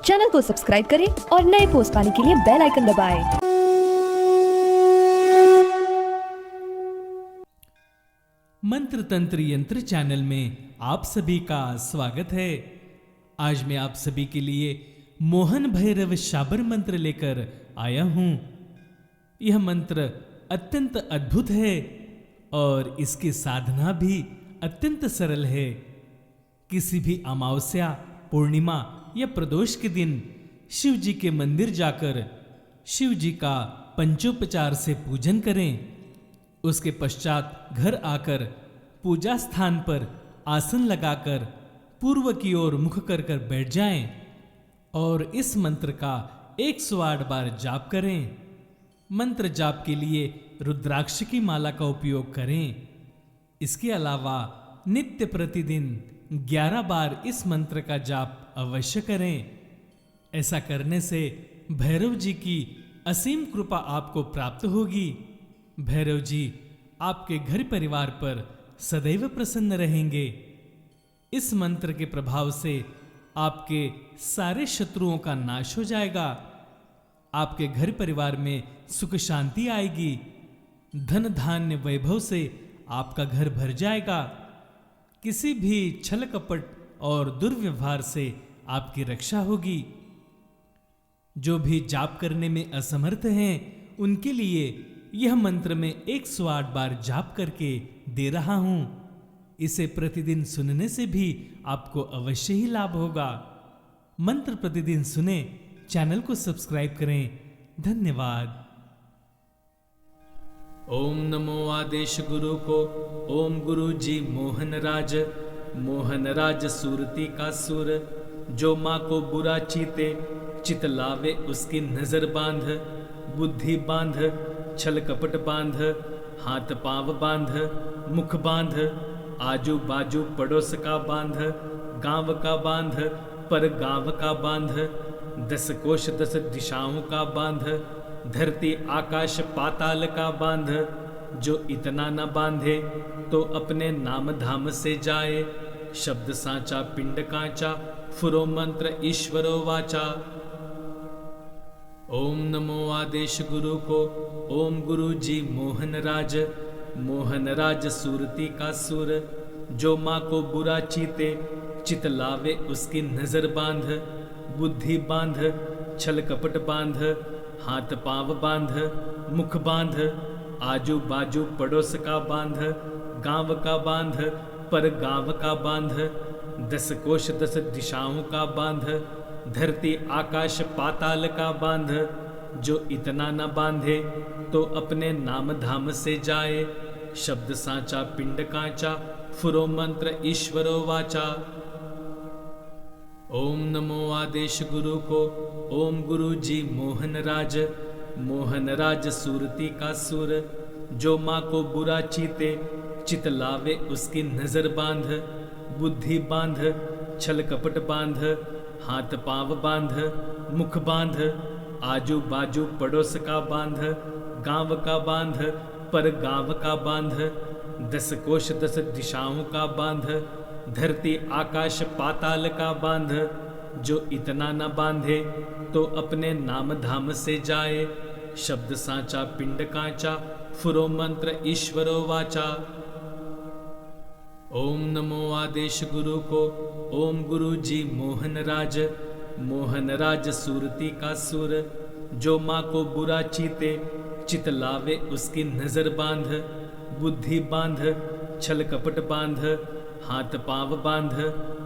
Channel को subscribe करें और नए पोस्ट पाने के लिए बेल आइकन दबाएं। मंत्र तंत्र यंत्र चैनल में आप सभी का स्वागत है। आज मैं आप सभी के लिए मोहन भैरव शाबर मंत्र लेकर आया हूं। यह मंत्र अत्यंत अद्भुत है और इसकी साधना भी अत्यंत सरल है। किसी भी अमावस्या, पूर्णिमा या प्रदोष के दिन शिव जी के मंदिर जाकर शिव जी का पंचोपचार से पूजन करें। उसके पश्चात घर आकर पूजा स्थान पर आसन लगाकर पूर्व की ओर मुख कर बैठ जाएं और इस मंत्र का 108 बार जाप करें। मंत्र जाप के लिए रुद्राक्ष की माला का उपयोग करें। इसके अलावा नित्य प्रतिदिन 11 बार इस मंत्र का जाप अवश्य करें। ऐसा करने से भैरव जी की असीम कृपा आपको प्राप्त होगी। भैरव जी आपके घर परिवार पर सदैव प्रसन्न रहेंगे। इस मंत्र के प्रभाव से आपके सारे शत्रुओं का नाश हो जाएगा। आपके घर परिवार में सुख शांति आएगी। धन धान्य वैभव से आपका घर भर जाएगा। किसी भी छल कपट और दुर्व्यवहार से आपकी रक्षा होगी। जो भी जाप करने में असमर्थ हैं उनके लिए यह मंत्र में 108 बार जाप करके दे रहा हूं। इसे प्रतिदिन सुनने से भी आपको अवश्य ही लाभ होगा। मंत्र प्रतिदिन सुने, चैनल को सब्सक्राइब करें। धन्यवाद। ओम नमो आदेश गुरु को। ओम गुरु जी मोहन राज सूरती का सुर। जो माँ को बुरा चीते चित लावे उसकी नजर बांध। बुद्धि बांध, छल कपट बांध, हाथ पांव बांध, मुख बांध, आजू बाजू पड़ोस का बांध, गांव का बांध, पर गांव का बांध, 10 कोश 10 दिशाओं का बांध, धरती आकाश पाताल का बांध। जो इतना न बांधे तो अपने नाम धाम से जाए। शब्द सांचा पिंड कांचा, फुरो मंत्र ईश्वरो वाचा। ओम नमो आदेश गुरु को। ओम गुरु जी मोहन राज सूरती का सुर। जो माँ को बुरा चीते चित लावे उसकी नजर बांध। बुद्धि बांध, छल कपट बांध, हाथ पांव बांध, मुख बांध, आजू बाजू पड़ोस का बांध, गांव का बांध, पर गांव का बांध, 10 कोश 10 दिशाओं का बांध, धरती आकाश पाताल का बांध। जो इतना न बांधे तो अपने नाम धाम से जाए। शब्द सांचा पिंड कांचा, फुरो मंत्र ईश्वरो वाचा। ओम नमो आदेश गुरु को। ओम गुरु जी मोहन राज सूरती का सुर। जो माँ को बुरा चीते चित लावे उसकी नजर बांध। बुद्धि बांध, छल कपट बांध, हाथ पांव बांध, मुख बांध, आजू बाजू पड़ोस का बांध, गांव का बांध, पर गांव का बांध, 10 कोश 10 दिशाओं का बांध, धरती आकाश पाताल का बांध। जो इतना न बांधे तो अपने नाम धाम से जाए। शब्द सांचा पिंड कांचा, फुरो मंत्र ईश्वरो वाचा। ओम नमो आदेश गुरु को। ओम गुरु जी मोहन राज सूरती का सुर। जो माँ को बुरा चीते चित लावे उसकी नजर बांध। बुद्धि बांध, छल कपट बांध, हाथ पांव बांध,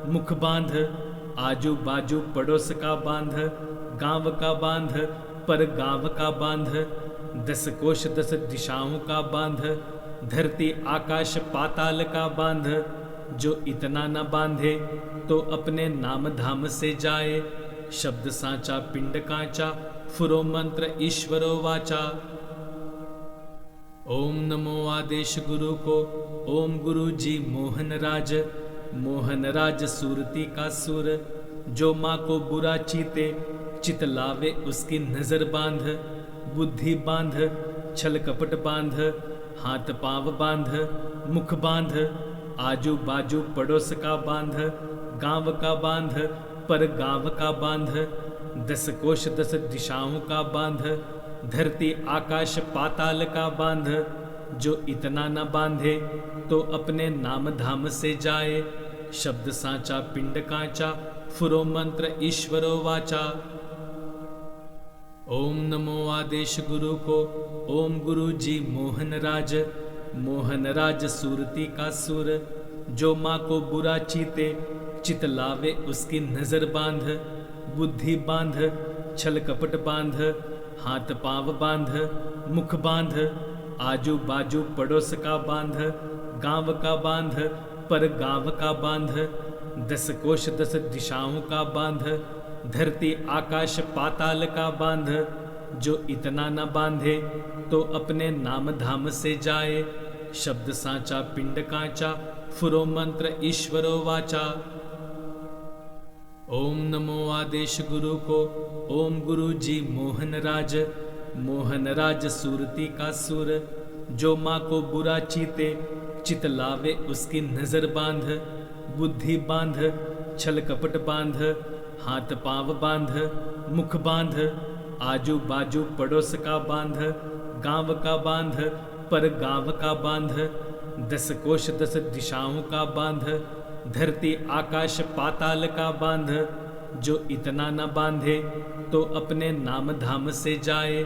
मुख बांध, आजू बाजू पड़ोस का बांध, गांव का बांध, पर गांव का बांध, 10 कोश 10 दिशाओं का बांध, धरती आकाश पाताल का बांध। जो इतना न बांधे तो अपने नाम धाम से जाए। शब्द सांचा पिंड कांचा, फुरो मंत्र ईश्वरो वाचा। ओम नमो आदेश गुरु को। ओम गुरु जी मोहन राज सूरती का सुर। जो माँ को बुरा चीते चित लावे उसकी नजर बांध। बुद्धि बांध, छल कपट बांध, हाथ पांव बांध, मुख बांध, आजू बाजू पड़ोस का बांध, गांव का बांध, पर गांव का बांध, 10 कोश 10 दिशाओं का बांध, धरती आकाश पाताल का बांध। जो इतना न बांधे तो अपने नाम धाम से जाए। शब्द सांचा पिंड कांचा, फुरो मंत्र ईश्वरो वाचा। ओम नमो आदेश गुरु को, ओम गुरु जी मोहन राज। मोहन राज सूरती का सुर, जो माँ को बुरा चीते, चित लावे उसकी नजर बांध। बुद्धि बांध, छल कपट बांध, हाथ पांव बांध, मुख बांध, आजू बाजू पड़ोस का बांध, गांव का बांध, पर गांव का बांध, 10 कोश 10 दिशाओं का बांध, धरती आकाश पाताल का बांध। जो इतना न बांधे तो अपने नाम धाम से जाए। शब्द सांचा पिंड कांचा, फुरो मंत्र ईश्वरो वाचा। ओम नमो आदेश गुरु को, ओम गुरु जी मोहन राज। मोहन राज सूरती का सुर, जो माँ को बुरा चीते, चित लावे उसकी नजर बांध। बुद्धि बांध, छल कपट बांध, हाथ पांव बांध, मुख बांध, आजू बाजू पड़ोस का बांध, गांव का बांध, पर गांव का बांध, 10 कोश 10 दिशाओं का बांध, धरती आकाश पाताल का बांध। जो इतना न बांधे तो अपने नाम धाम से जाए।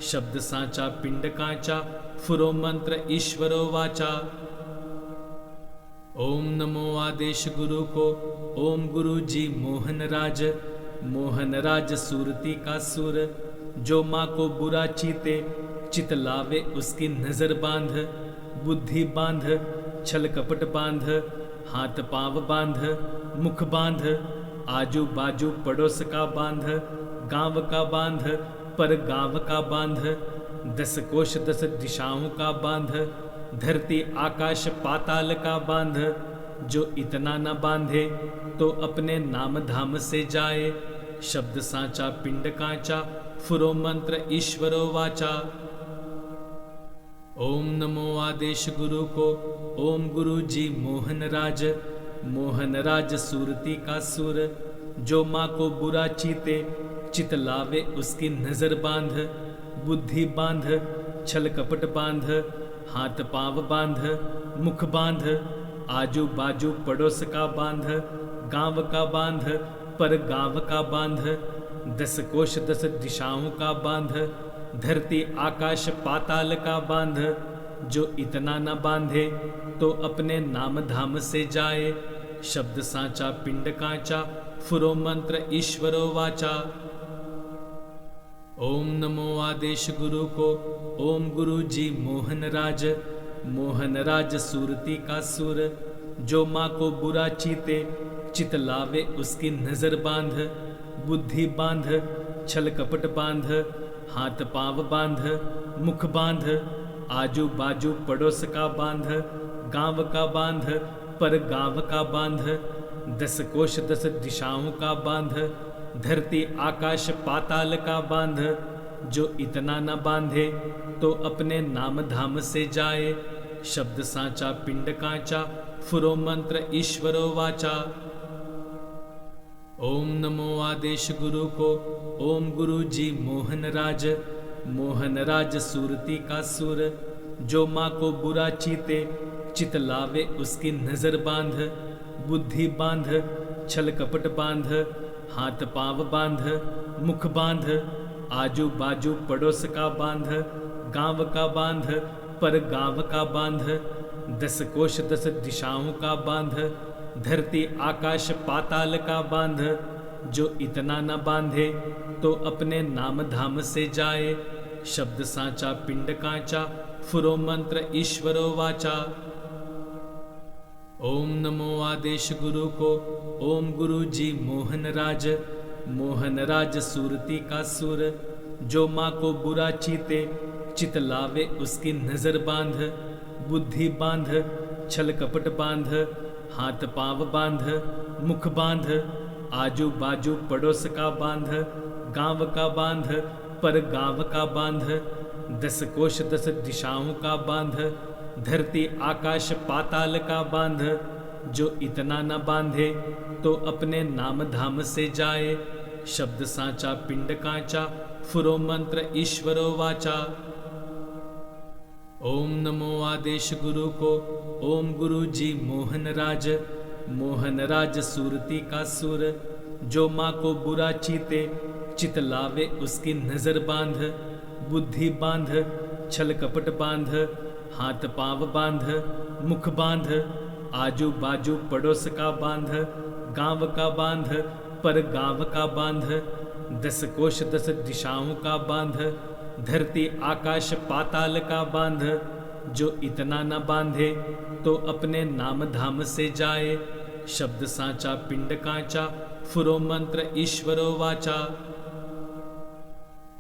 शब्द सांचा पिंड कांचा, फुरो मंत्र ईश्वरो वाचा। ओम नमो आदेश गुरु को, ओम गुरु जी मोहन राज। मोहन राज सूरती का सुर, जो माँ को बुरा चीते, चित लावे उसकी नजर बांध। बुद्धि बांध, छल कपट बांध, हाथ पांव बांध, मुख बांध, आजू बाजू पड़ोस का बांध, गांव का बांध, पर गांव का बांध, 10 कोश 10 दिशाओं का बांध, धरती आकाश पाताल का बांध। जो इतना न बांधे तो अपने नाम धाम से जाए। शब्द सांचा पिंड कांचा, फुरो मंत्र ईश्वरो वाचा। ओम नमो आदेश गुरु को, ओम गुरु जी मोहन राज। मोहन राज सूरती का सुर, जो माँ को बुरा चीते, चित लावे उसकी नजर बांध। बुद्धि बांध, छल कपट बांध, हाथ पांव बांध, मुख बांध, आजू बाजू पड़ोस का बांध, गांव का बांध, पर गांव का बांध, 10 कोश 10 दिशाओं का बांध, धरती आकाश पाताल का बांध। जो इतना न बांधे तो अपने नाम धाम से जाए। शब्द सांचा पिंड कांचा, फुरो मंत्र ईश्वरो वाचा। ओम नमो आदेश गुरु को, ओम गुरु जी मोहन राज। मोहन राज सूरती का सुर, जो माँ को बुरा चीते, चित लावे उसकी नजर बांध। बुद्धि बांध, छल कपट बांध, हाथ पांव बांध, मुख बांध, आजू बाजू पड़ोस का बांध, गांव का बांध, पर गांव का बांध, 10 कोश 10 दिशाओं का बांध, धरती आकाश पाताल का बांध। जो इतना न बांधे तो अपने नाम धाम से जाए। शब्द सांचा पिंड कांचा, फुरो मंत्र ईश्वरो वाचा। ओम नमो आदेश गुरु को, ओम गुरु जी मोहन राज। मोहन राज सूरती का सुर, जो माँ को बुरा चीते, चित लावे उसकी नजर बांध। बुद्धि बांध, छल कपट बांध, हाथ पांव बांध, मुख बांध, आजू बाजू पड़ोस का बांध, गांव का बांध, पर गांव का बांध, 10 कोश 10 दिशाओं का बांध, धरती आकाश पाताल का बांध। जो इतना न बांधे तो अपने नाम धाम से जाए। शब्द सांचा पिंड कांचा, फुरो मंत्र ईश्वरो वाचा। ओम नमो आदेश गुरु को, ओम गुरु जी मोहन राज। मोहन राज सूरती का सुर, जो माँ को बुरा चीते, चित लावे उसकी नजर बांध। बुद्धि बांध, छल कपट बांध, हाथ पांव बांध, मुख बांध, आजू बाजू पड़ोस का बांध, गांव का बांध, पर गांव का बांध, 10 कोश 10 दिशाओं का बांध, धरती आकाश पाताल का बांध। जो इतना न बांधे तो अपने नाम धाम से जाए। शब्द सांचा पिंड कांचा, फुरो मंत्र ईश्वरो वाचा। ओम नमो आदेश गुरु को, ओम गुरु जी मोहन राज। मोहन राज सूरती का सुर, जो माँ को बुरा चीते, चित लावे उसकी नजर बांध। बुद्धि बांध, छल कपट बांध, हाथ पांव बांध, मुख बांध, आजू बाजू पड़ोस का बांध, गांव का बांध, पर गांव का बांध, 10 कोश 10 दिशाओं का बांध, धरती आकाश पाताल का बांध। जो इतना न बांधे तो अपने नाम धाम से जाए। शब्द सांचा पिंड कांचा, फुरो मंत्र ईश्वरो वाचा।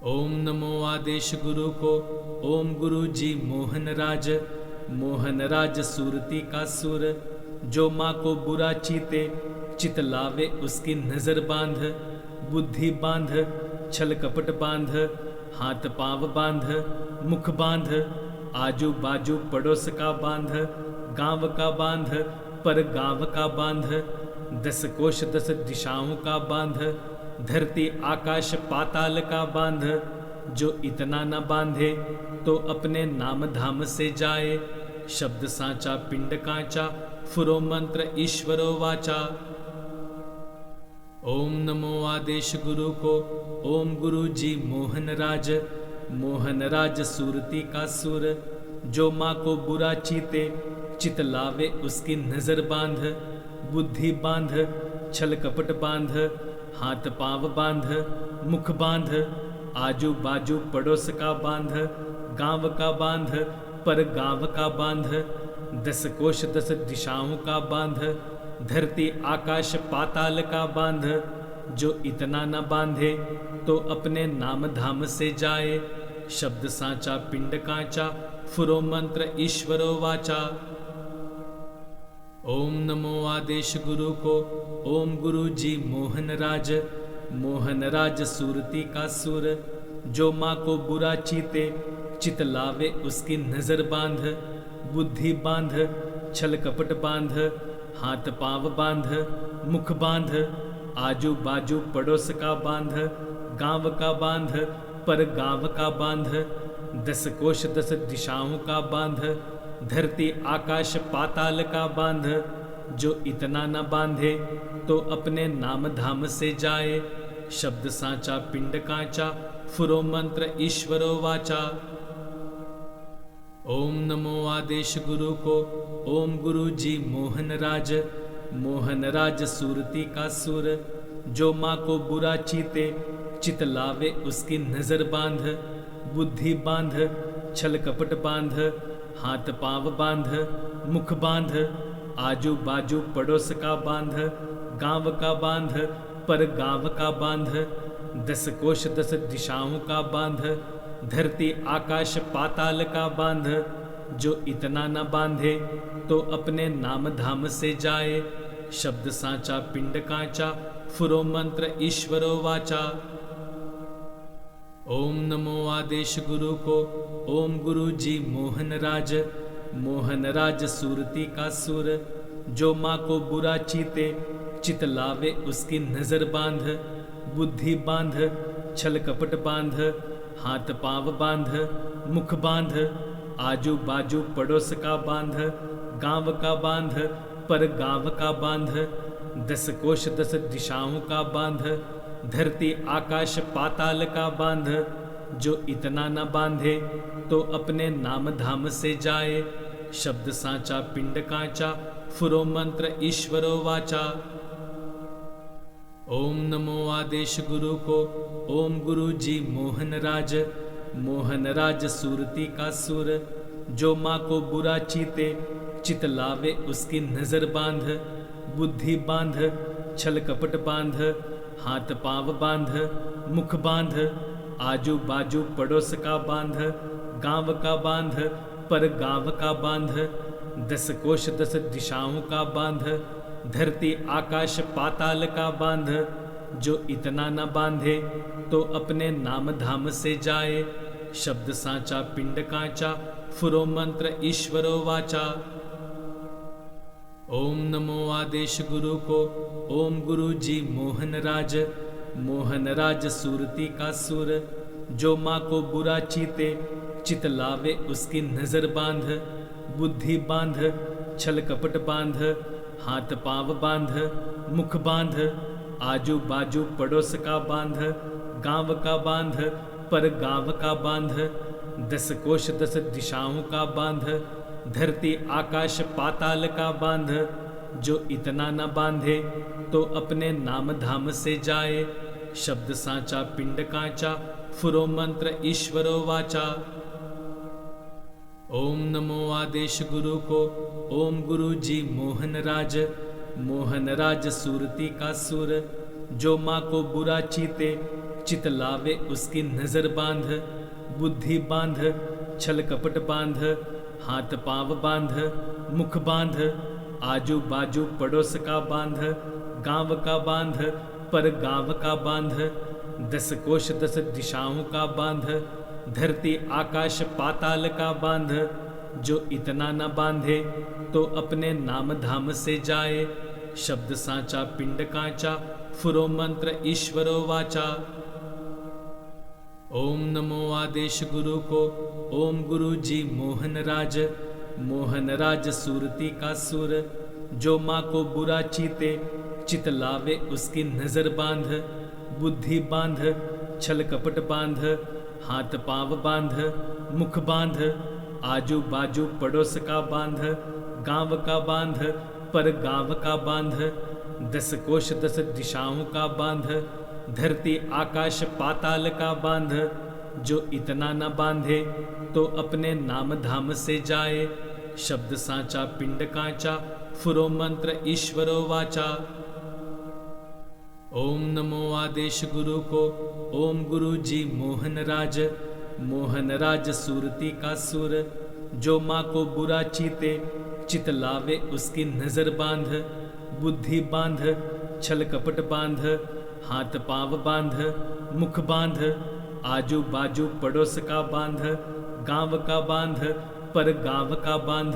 ओम नमो आदेश गुरु को, ओम गुरु जी मोहन राज। मोहन राज सूरती का सुर, जो माँ को बुरा चीते, चित लावे उसकी नजर बांध। बुद्धि बांध, छल कपट बांध, हाथ पांव बांध, मुख बांध, आजू बाजू पड़ोस का बांध, गांव का बांध, पर गांव का बांध, 10 कोश 10 दिशाओं का बांध, धरती आकाश पाताल का बांध। जो इतना न बांधे तो अपने नाम धाम से जाए। शब्द सांचा पिंड कांचा, फुरो मंत्र ईश्वरो वाचा। ओम नमो आदेश गुरु को, ओम गुरु जी मोहन राज। मोहन राज सूरती का सुर, जो माँ को बुरा चीते, चित लावे उसकी नजर बांध। बुद्धि बांध, छल कपट बांध, हाथ पांव बांध, मुख बांध, आजू बाजू पड़ोस का बांध, गांव का बांध, पर गांव का बांध, 10 कोश 10 दिशाओं का बांध, धरती आकाश पाताल का बांध। जो इतना न बांधे तो अपने नाम धाम से जाए। शब्द सांचा पिंड कांचा, फुरो मंत्र ईश्वरो वाचा। ओम नमो आदेश गुरु को, ओम गुरु जी मोहन राज। मोहन राज सूरती का सुर, जो माँ को बुरा चीते, चित लावे उसकी नजर बांध। बुद्धि बांध, छल कपट बांध, हाथ पांव बांध, मुख बांध, आजू बाजू पड़ोस का बांध, गांव का बांध, पर गांव का बांध, 10 कोश 10 दिशाओं का बांध, धरती आकाश पाताल का बांध। जो इतना न बांधे तो अपने नाम धाम से जाए। शब्द सांचा पिंड कांचा, फुरो मंत्र ईश्वरो वाचा। ओम नमो आदेश गुरु को, ओम गुरु जी मोहन राज। मोहन राज सूरती का सुर, जो माँ को बुरा चीते, चित लावे उसकी नजर बांध। बुद्धि बांध, छल कपट बांध, हाथ पांव बांध, मुख बांध, आजू बाजू पड़ोस का बांध, गांव का बांध, पर गांव का बांध, 10 कोश 10 दिशाओं का बांध, धरती आकाश पाताल का बांध। जो इतना न बांधे तो अपने नाम धाम से जाए। शब्द सांचा पिंड कांचा, फुरो मंत्र ईश्वरो वाचा। ओम नमो आदेश गुरु को, ओम गुरु जी मोहन राज। मोहन राज सूरती का सुर, जो माँ को बुरा चीते, चित लावे उसकी नजर बांध। बुद्धि बांध, छल कपट बांध, हाथ पांव बांध, मुख बांध, आजू बाजू पड़ोस का बांध, गांव का बांध, पर गांव का बांध, 10 कोश 10 दिशाओं का बांध, धरती आकाश पाताल का बांध। जो इतना न बांधे तो अपने नाम धाम से जाए। शब्द सांचा पिंड कांचा, फुरो मंत्र ईश्वरो वाचा। ओम नमो आदेश गुरु को, ओम गुरु जी मोहन राज। मोहन राज सूरती का सुर, जो माँ को बुरा चीते, चित लावे उसकी नजर बांध। बुद्धि बांध, छल कपट बांध, हाथ पांव बांध, मुख बांध, आजू बाजू पड़ोस का बांध, गांव का बांध, पर गांव का बांध, 10 कोश 10 दिशाओं का बांध, धरती आकाश पाताल का बांध। जो इतना न बांधे तो अपने नाम धाम से जाए। शब्द सांचा पिंड कांचा, फुरो मंत्र ईश्वरो वाचा। ओम नमो आदेश गुरु को, ओम गुरु जी मोहन राज सूरती का सुर, जो माँ को बुरा चीते चित लावे उसकी नजर बांध, बुद्धि बांध छल कपट बांध, हाथ पांव बांध मुख बांध, आजू बाजू पड़ोस का बांध, गांव का बांध पर गांव का बांध, 10 कोश 10 दिशाओं का बांध, धरती आकाश पाताल का बांध, जो इतना न बांधे तो अपने नाम धाम से जाए, शब्द सांचा पिंड कांचा, फुरो मंत्र ईश्वरो वाचा। ओम नमो आदेश गुरु को, ओम गुरु जी मोहन राज सूरती का सुर, जो माँ को बुरा चीते चित लावे उसकी नजर बांध, बुद्धि बांध छल कपट बांध, हाथ पांव बांध मुख बांध, आजू बाजू पड़ोस का बांध, गांव का बांध पर गांव का बांध, 10 कोश 10 दिशाओं का बांध, धरती आकाश पाताल का बांध, जो इतना न बांधे तो अपने नाम धाम से जाए, शब्द सांचा पिंड कांचा, फुरो मंत्र ईश्वरो वाचा। ओम नमो आदेश गुरु को, ओम गुरु जी मोहन राज सूरती का सुर, जो माँ को बुरा चीते चित लावे उसकी नजर बांध, बुद्धि बांध छल कपट बांध, हाथ पांव बांध मुख बांध, आजू बाजू पड़ोस का बांध, गांव का बांध पर गांव का बांध, 10 कोश 10 दिशाओं का बांध, धरती आकाश पाताल का बांध, जो इतना न बांधे तो अपने नाम धाम से जाए, शब्द सांचा पिंड कांचा, फुरो मंत्र ईश्वरो वाचा। ओम नमो आदेश गुरु को, ओम गुरु जी मोहन राज सूरती का सुर, जो माँ को बुरा चीते चित लावे उसकी नजर बांध, बुद्धि बांध छल कपट बांध, हाथ पांव बांध मुख बांध, आजू बाजू पड़ोस का बांध, गांव का बांध पर गांव का बांध,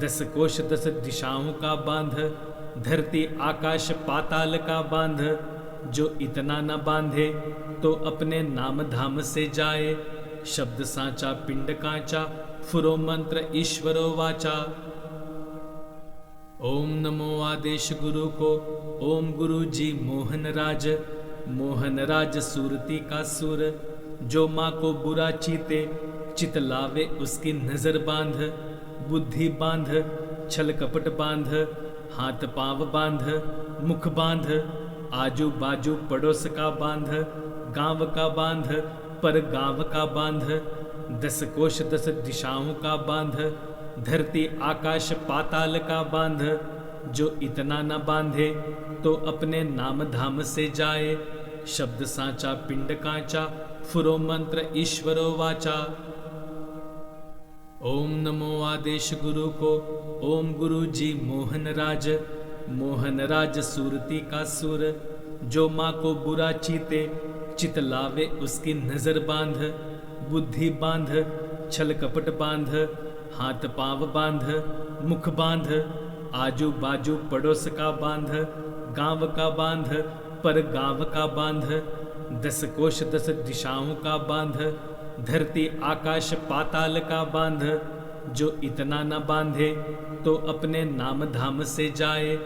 10 कोश 10 दिशाओं का बांध, धरती आकाश पाताल का बांध, जो इतना न बांधे तो अपने नाम धाम से जाए, शब्द सांचा पिंड कांचा, फुरो मंत्र ईश्वरो वाचा। ओम नमो आदेश गुरु को, ओम गुरु जी मोहन राज सूरती का सुर, जो माँ को बुरा चीते चित लावे उसकी नजर बांध, बुद्धि बांध छल कपट बांध, हाथ पांव बांध मुख बांध, आजू बाजू पड़ोस का बांध, गांव का बांध पर गांव का बांध, 10 कोश 10 दिशाओं का बांध, धरती आकाश पाताल का बांध, जो इतना न बांधे तो अपने नाम धाम से जाए, शब्द सांचा पिंड कांचा, फुरो मंत्र ईश्वरो वाचा। ओम नमो आदेश गुरु को, ओम गुरु जी मोहन राज सूरती का सुर, जो माँ को बुरा चीते चित लावे उसकी नजर बांध, बुद्धि बांध छल कपट बांध, हाथ पांव बांध मुख बांध, आजू बाजू पड़ोस का बांध, गांव का बांध पर गांव का बांध, 10 कोश 10 दिशाओं का बांध, धरती आकाश पाताल का बांध, जो इतना न बांधे तो अपने नाम धाम से जाए,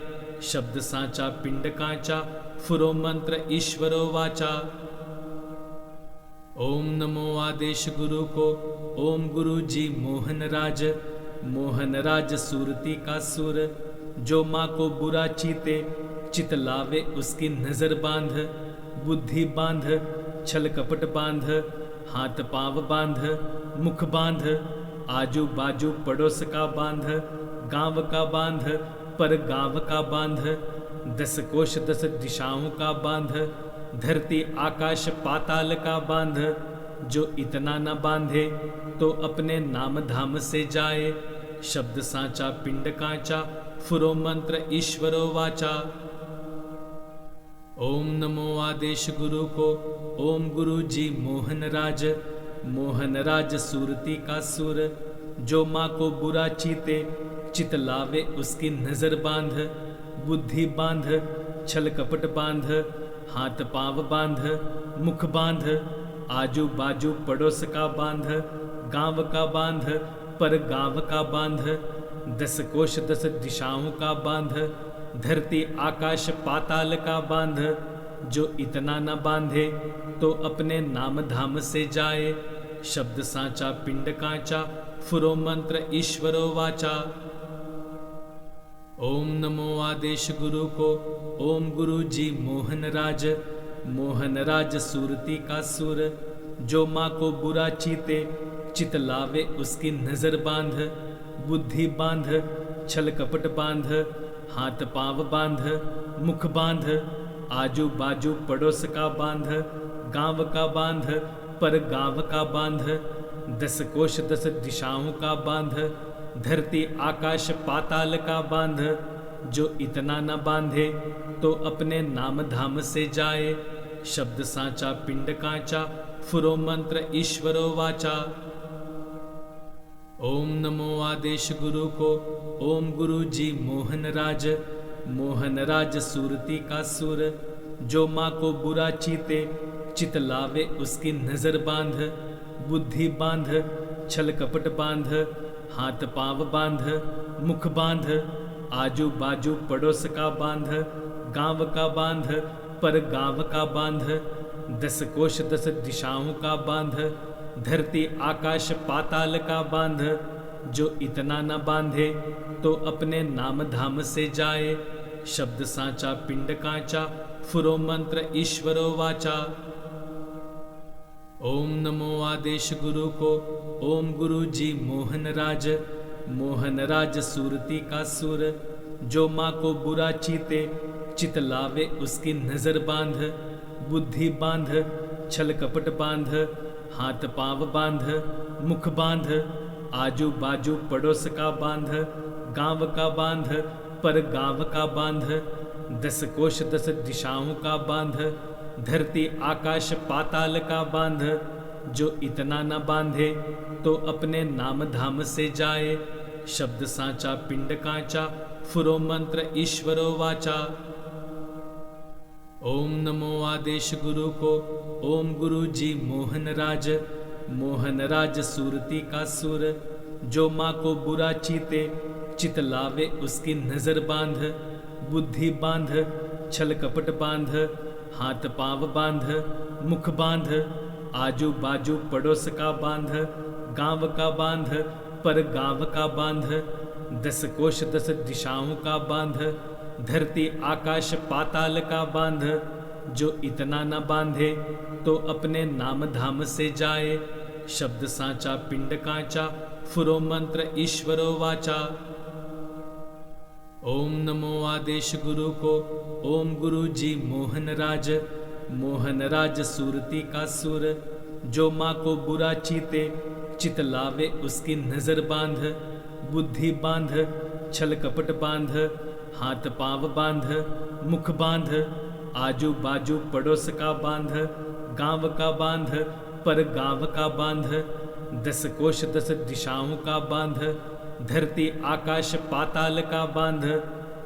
शब्द सांचा पिंड कांचा, फुरो मंत्र ईश्वरो वाचा। ओम नमो आदेश गुरु को, ओम गुरु जी मोहन राज सूरती का सुर, जो माँ को बुरा चीते चित लावे उसकी नजर बांध, बुद्धि बांध छल कपट बांध, हाथ पांव बांध मुख बांध, आजू बाजू पड़ोस का बांध, गांव का बांध पर गांव का बांध, 10 कोश 10 दिशाओं का बांध, धरती आकाश पाताल का बांध, जो इतना न बांधे तो अपने नाम धाम से जाए, शब्द सांचा पिंड कांचा, फुरो मंत्र ईश्वरो वाचा। ओम नमो आदेश गुरु को, ओम गुरु जी मोहन राज सूरती का सुर, जो माँ को बुरा चीते चित लावे उसकी नजर बांध, बुद्धि बांध छल कपट बांध, हाथ पांव बांध, मुख बांध, आजू बाजू पड़ोस का बांध, गांव का बांध, पर गांव का बांध, 10 कोश 10 दिशाओं का बांध, धरती आकाश पाताल का बांध, जो इतना न बांधे तो अपने नाम धाम से जाए। शब्द सांचा पिंड कांचा, फुरो मंत्र ईश्वरो वाचा। ओम नमो आदेश गुरु को, ओम गुरु जी मोहन राज, मोहन राज सूरती का सुर, जो माँ को बुरा चीते चित लावे उसकी नजर बांध, बुद्धि बांध, छल कपट बांध, हाथ पांव बांध, मुख बांध, आजू बाजू पड़ोस का बांध, गांव का बांध, पर गांव का बांध, 10 कोश 10 दिशाओं का बांध, धरती आकाश पाताल का बांध, जो इतना न बांधे तो अपने नाम धाम से जाए। शब्द सांचा पिंड कांचा, फुरो मंत्र ईश्वरो वाचा। ओम नमो आदेश गुरु को, ओम गुरु जी मोहन राज, मोहन राज सूरती का सुर, जो माँ को बुरा चीते चित लावे उसकी नजर बांध, बुद्धि बांध, छल कपट बांध, हाथ पांव बांध, मुख बांध, आजू बाजू पड़ोस का बांध, गांव का बांध, पर गांव का बांध, 10 कोश 10 दिशाओं का बांध, धरती आकाश पाताल का बांध, जो इतना न बांधे तो अपने नाम धाम से जाए। शब्द सांचा पिंड कांचा, फुरो मंत्र ईश्वरो वाचा। ओम नमो आदेश गुरु को, ओम गुरु जी मोहन राज, मोहन राज सूरती का सुर, जो माँ को बुरा चीते चित लावे उसकी नजर बांध, बुद्धि बांध, छल कपट बांध, हाथ पांव बांध, मुख बांध, आजू बाजू पड़ोस का बांध, गांव का बांध, पर गांव का बांध, 10 कोश 10 दिशाओं का बांध, धरती आकाश पाताल का बांध, जो इतना न बांधे तो अपने नाम धाम से जाए। शब्द सांचा पिंड कांचा, फुरो मंत्र ईश्वरो वाचा। ओम नमो आदेश गुरु को, ओम गुरु जी मोहन राज, मोहन राज सूरती का सुर, जो माँ को बुरा चीते चित लावे उसकी नजर बांध, बुद्धि बांध, छल कपट बांध, हाथ पांव बांध, मुख बांध, आजू बाजू पड़ोस का बांध, गांव का बांध, पर गांव का बांध, 10 कोश 10 दिशाओं का बांध, धरती आकाश पाताल का बांध, जो इतना न बांधे तो अपने नाम धाम से जाए। शब्द सांचा पिंड कांचा, फुरो मंत्र ईश्वरो वाचा। ओम नमो आदेश गुरु को, ओम गुरु जी मोहन राज, मोहन राज सूरती का सुर, जो माँ को बुरा चीते चित लावे उसकी नजर बांध, बुद्धि बांध, छल कपट बांध, हाथ पांव बांध, मुख बांध, आजू बाजू पड़ोस का बांध, गांव का बांध, पर गांव का बांध, 10 कोश 10 दिशाओं का बांध, धरती आकाश पाताल का बांध,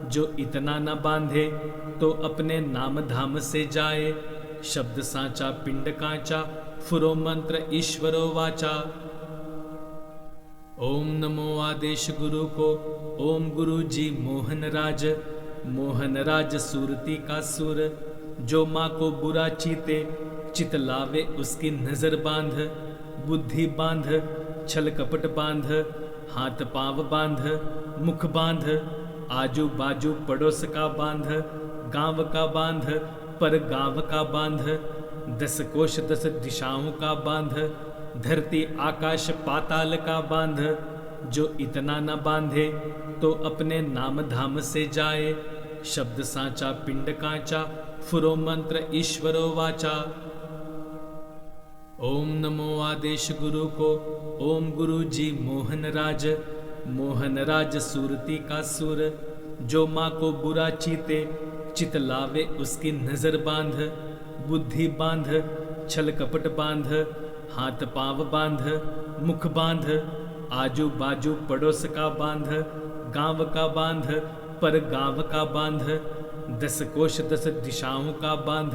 जो इतना न बांधे तो अपने नाम धाम से जाए। शब्द सांचा पिंड कांचा, फुरो मंत्र ईश्वरो वाचा। ओम नमो आदेश गुरु को, ओम गुरु जी मोहन राज, मोहन राज सूरती का सुर, जो माँ को बुरा चीते चित लावे उसकी नजर बांध, बुद्धि बांध, छल कपट बांध, हाथ पांव बांध, मुख बांध, आजू बाजू पड़ोस का बांध, गांव का बांध, पर गांव का बांध, 10 कोश 10 दिशाओं का बांध, धरती आकाश पाताल का बांध, जो इतना न बांधे तो अपने नाम धाम से जाए। शब्द सांचा पिंड कांचा, फुरो मंत्र ईश्वरो वाचा। ओम नमो आदेश गुरु को, ओम गुरु जी मोहन राज, मोहन राज सूरती का सुर, जो माँ को बुरा चीते चित लावे उसकी नजर बांध, बुद्धि बांध, छल कपट बांध, हाथ पांव बांध, मुख बांध, आजू बाजू पड़ोस का बांध, गांव का बांध, पर गांव का बांध, 10 कोश 10 दिशाओं का बांध,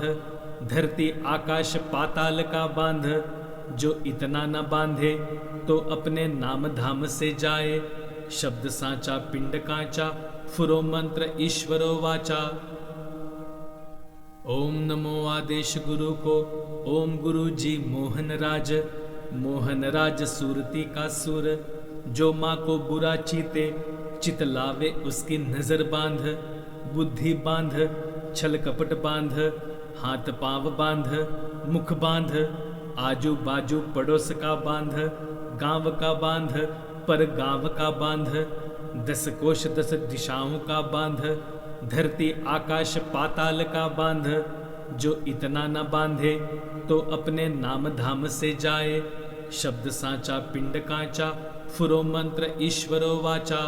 धरती आकाश पाताल का बांध। जो इतना न बांधे तो अपने नाम धाम से जाए। शब्द सांचा पिंड कांचा, फुरो मंत्र ईश्वरो वाचा। ओम नमो आदेश गुरु को, ओम गुरु जी मोहन राज। मोहन राज सूरती का सुर, जो माँ को बुरा चीते, चित लावे उसकी नजर बांध। बुद्धि बांध, छल कपट बांध, हाथ पांव बांध, मुख बांध। आजू बाजू पड़ोस का बांध, गांव का बांध, पर गांव का बांध। 10 कोश 10 दिशाओं का बांध, धरती आकाश पाताल का बांध। जो इतना न बांधे तो अपने नाम धाम से जाए। शब्द सांचा पिंड कांचा, फुरो मंत्र ईश्वरो वाचा।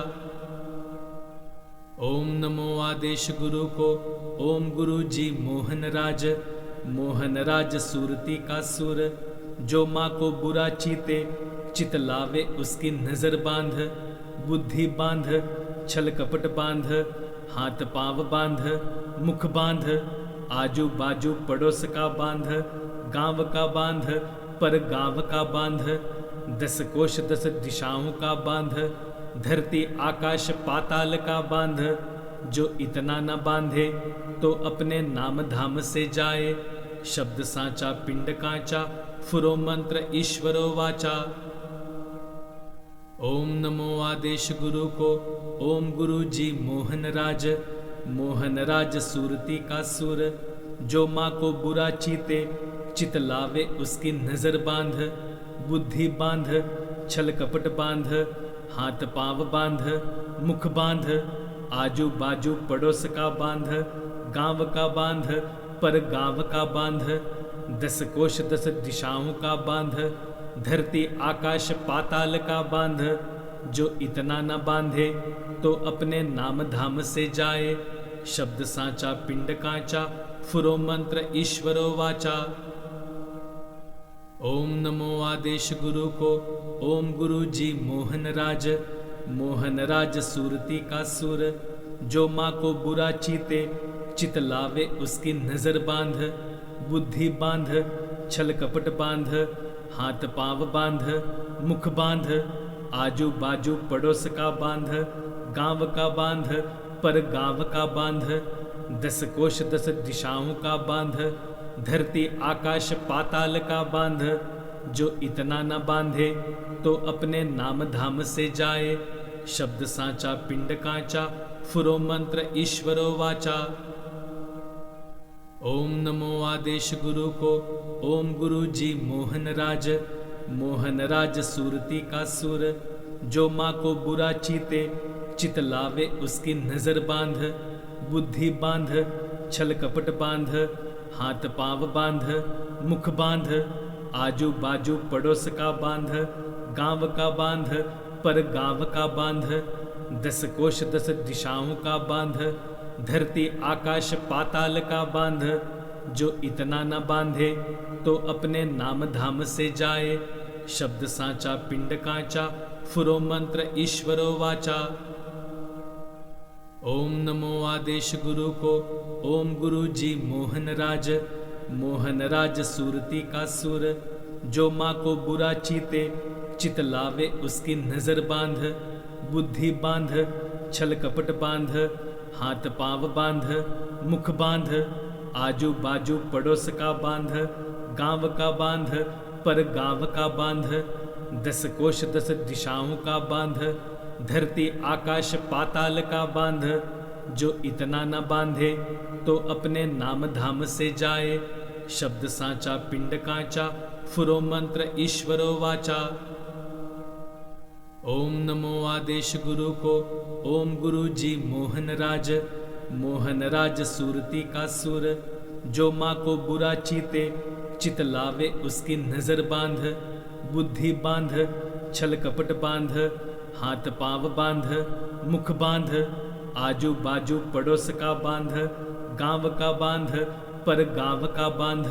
ओम नमो आदेश गुरु को, ओम गुरु जी मोहन राज। मोहन राज सूरती का सुर, जो माँ को बुरा चीते, चित लावे उसकी नजर बांध। बुद्धि बांध, छल कपट बांध, हाथ पांव बांध, मुख बांध। आजू बाजू पड़ोस का बांध, गांव का बांध, पर गांव का बांध। 10 कोश 10 दिशाओं का बांध, धरती आकाश पाताल का बांध। जो इतना न बांधे तो अपने नाम धाम से जाए। शब्द सांचा पिंड कांचा, फुरो मंत्र ईश्वरो वाचा। ओम नमो आदेश गुरु को, ओम गुरु जी मोहन राज। मोहन राज सूरती का सुर, जो माँ को बुरा चीते, चित लावे उसकी नजर बांध। बुद्धि बांध, छल कपट बांध, हाथ पांव बांध, मुख बांध। आजू बाजू पड़ोस का बांध, गांव का बांध, पर गांव का बांध। 10 कोश 10 दिशाओं का बांध, धरती आकाश पाताल का बांध। जो इतना न बांधे तो अपने नाम धाम से जाए। शब्द सांचा पिंड कांचा, फुरो मंत्र ईश्वरो वाचा। ओम नमो आदेश गुरु को, ओम गुरु जी मोहन राज। मोहन राज सूरती का सुर, जो माँ को बुरा चीते, चित लावे उसकी नजर बांध। बुद्धि बांध, छल कपट बांध, हाथ पांव बांध, मुख बांध। आजू बाजू पड़ोस का बांध, गांव का बांध, पर गांव का बांध। 10 कोश 10 दिशाओं का बांध, धरती आकाश पाताल का बांध। जो इतना न बांधे तो अपने नाम धाम से जाए। शब्द सांचा पिंड कांचा, फुरो मंत्र ईश्वरो वाचा। ओम नमो आदेश गुरु को, ओम गुरु जी मोहन राज। मोहन राज सूरती का सुर, जो माँ को बुरा चीते, चित लावे उसकी नजर बांध। बुद्धि बांध, छल कपट बांध, हाथ पांव बांध, मुख बांध। आजू बाजू पड़ोस का बांध, गांव का बांध, पर गांव का बांध। 10 कोश 10 दिशाओं का बांध, धरती आकाश पाताल का बांध। जो इतना न बांधे तो अपने नाम धाम से जाए। शब्द सांचा पिंड कांचा, फुरो मंत्र ईश्वरो वाचा। ओम नमो आदेश गुरु को, ओम गुरु जी मोहन राज। मोहन राज सूरती का सुर, जो माँ को बुरा चीते, चित लावे उसकी नजर बांध। बुद्धि बांध, छल कपट बांध, हाथ पांव बांध, मुख बांध। आजू बाजू पड़ोस का बांध, गांव का बांध, पर गांव का बांध। 10 कोश 10 दिशाओं का बांध, धरती आकाश पाताल का बांध। जो इतना न बांधे तो अपने नाम धाम से जाए। शब्द सांचा पिंड कांचा, फुरो मंत्र ईश्वरो वाचा। ओम नमो आदेश गुरु को, ओम गुरु जी मोहन राज। मोहन राज सूरती का सुर, जो माँ को बुरा चीते, चित लावे उसकी नजर बांध। बुद्धि बांध, छल कपट बांध, हाथ पांव बांध, मुख बांध। आजू बाजू पड़ोस का बांध, गांव का बांध, पर गांव का बांध।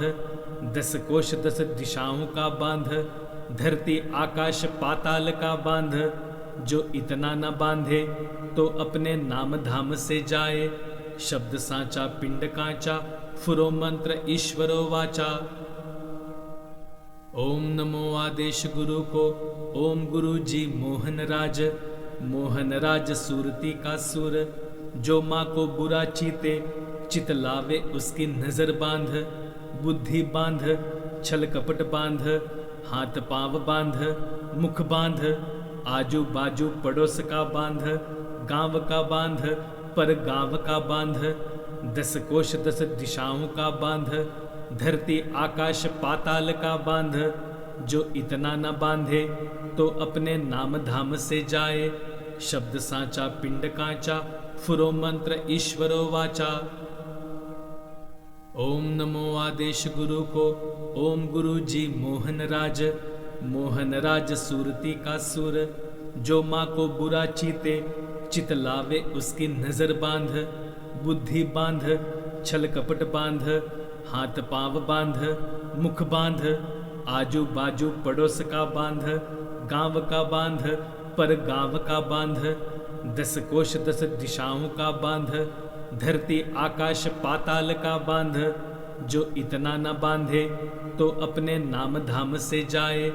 10 कोश 10 दिशाओं का बांध, धरती आकाश पाताल का बांध। जो इतना न बांधे तो अपने नाम धाम से जाए। शब्द सांचा पिंड कांचा फुरो मंत्र ईश्वरो वाचा। ओम नमो आदेश गुरु को। ओम गुरु जी मोहन राज सूरती का सुर। जो माँ को बुरा चीते चित लावे उसकी नजर बांध। बुद्धि बांध छल कपट बांध, हाथ पांव बांध मुख बांध। आजू बाजू पड़ोस का बांध, गांव का बांध पर गांव का बांध। 10 कोश 10 दिशाओं का बांध, धरती आकाश पाताल का बांध। जो इतना न बांधे तो अपने नाम धाम से जाए। शब्द सांचा पिंड कांचा फुरो मंत्र ईश्वरो वाचा। ओम नमो आदेश गुरु को। ओम गुरु जी मोहन राज सूरती का सुर। जो माँ को बुरा चीते चित लावे उसकी नजर बांध। बुद्धि बांध छल कपट बांध, हाथ पांव बांध मुख बांध। आजू बाजू पड़ोस का बांध, गांव का बांध पर गांव का बांध। 10 कोश 10 दिशाओं का बांध, धरती आकाश पाताल का बांध। जो इतना न बांधे तो अपने नाम धाम से जाए।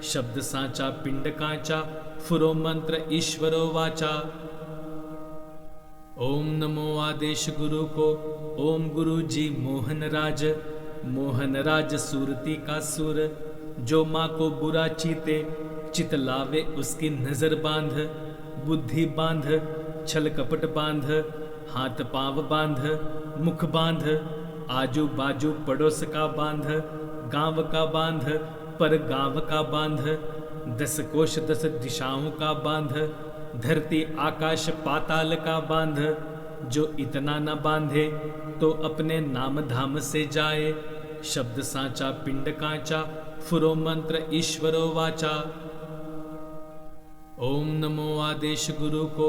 शब्द सांचा पिंड कांचा फुरो मंत्र ईश्वरो वाचा। ओम नमो आदेश गुरु को। ओम गुरु जी मोहन राज सूरती का सुर। जो माँ को बुरा चीते चित लावे उसकी नजर बांध। बुद्धि बांध छल कपट बांध, हाथ पांव बांध मुख बांध। आजू बाजू पड़ोस का बांध, गांव का बांध पर गांव का बांध। 10 कोश 10 दिशाओं का बांध, धरती आकाश पाताल का बांध। जो इतना न बांधे तो अपने नाम धाम से जाए। शब्द सांचा पिंड कांचा फुरो मंत्र ईश्वरो वाचा। ओम नमो आदेश गुरु को।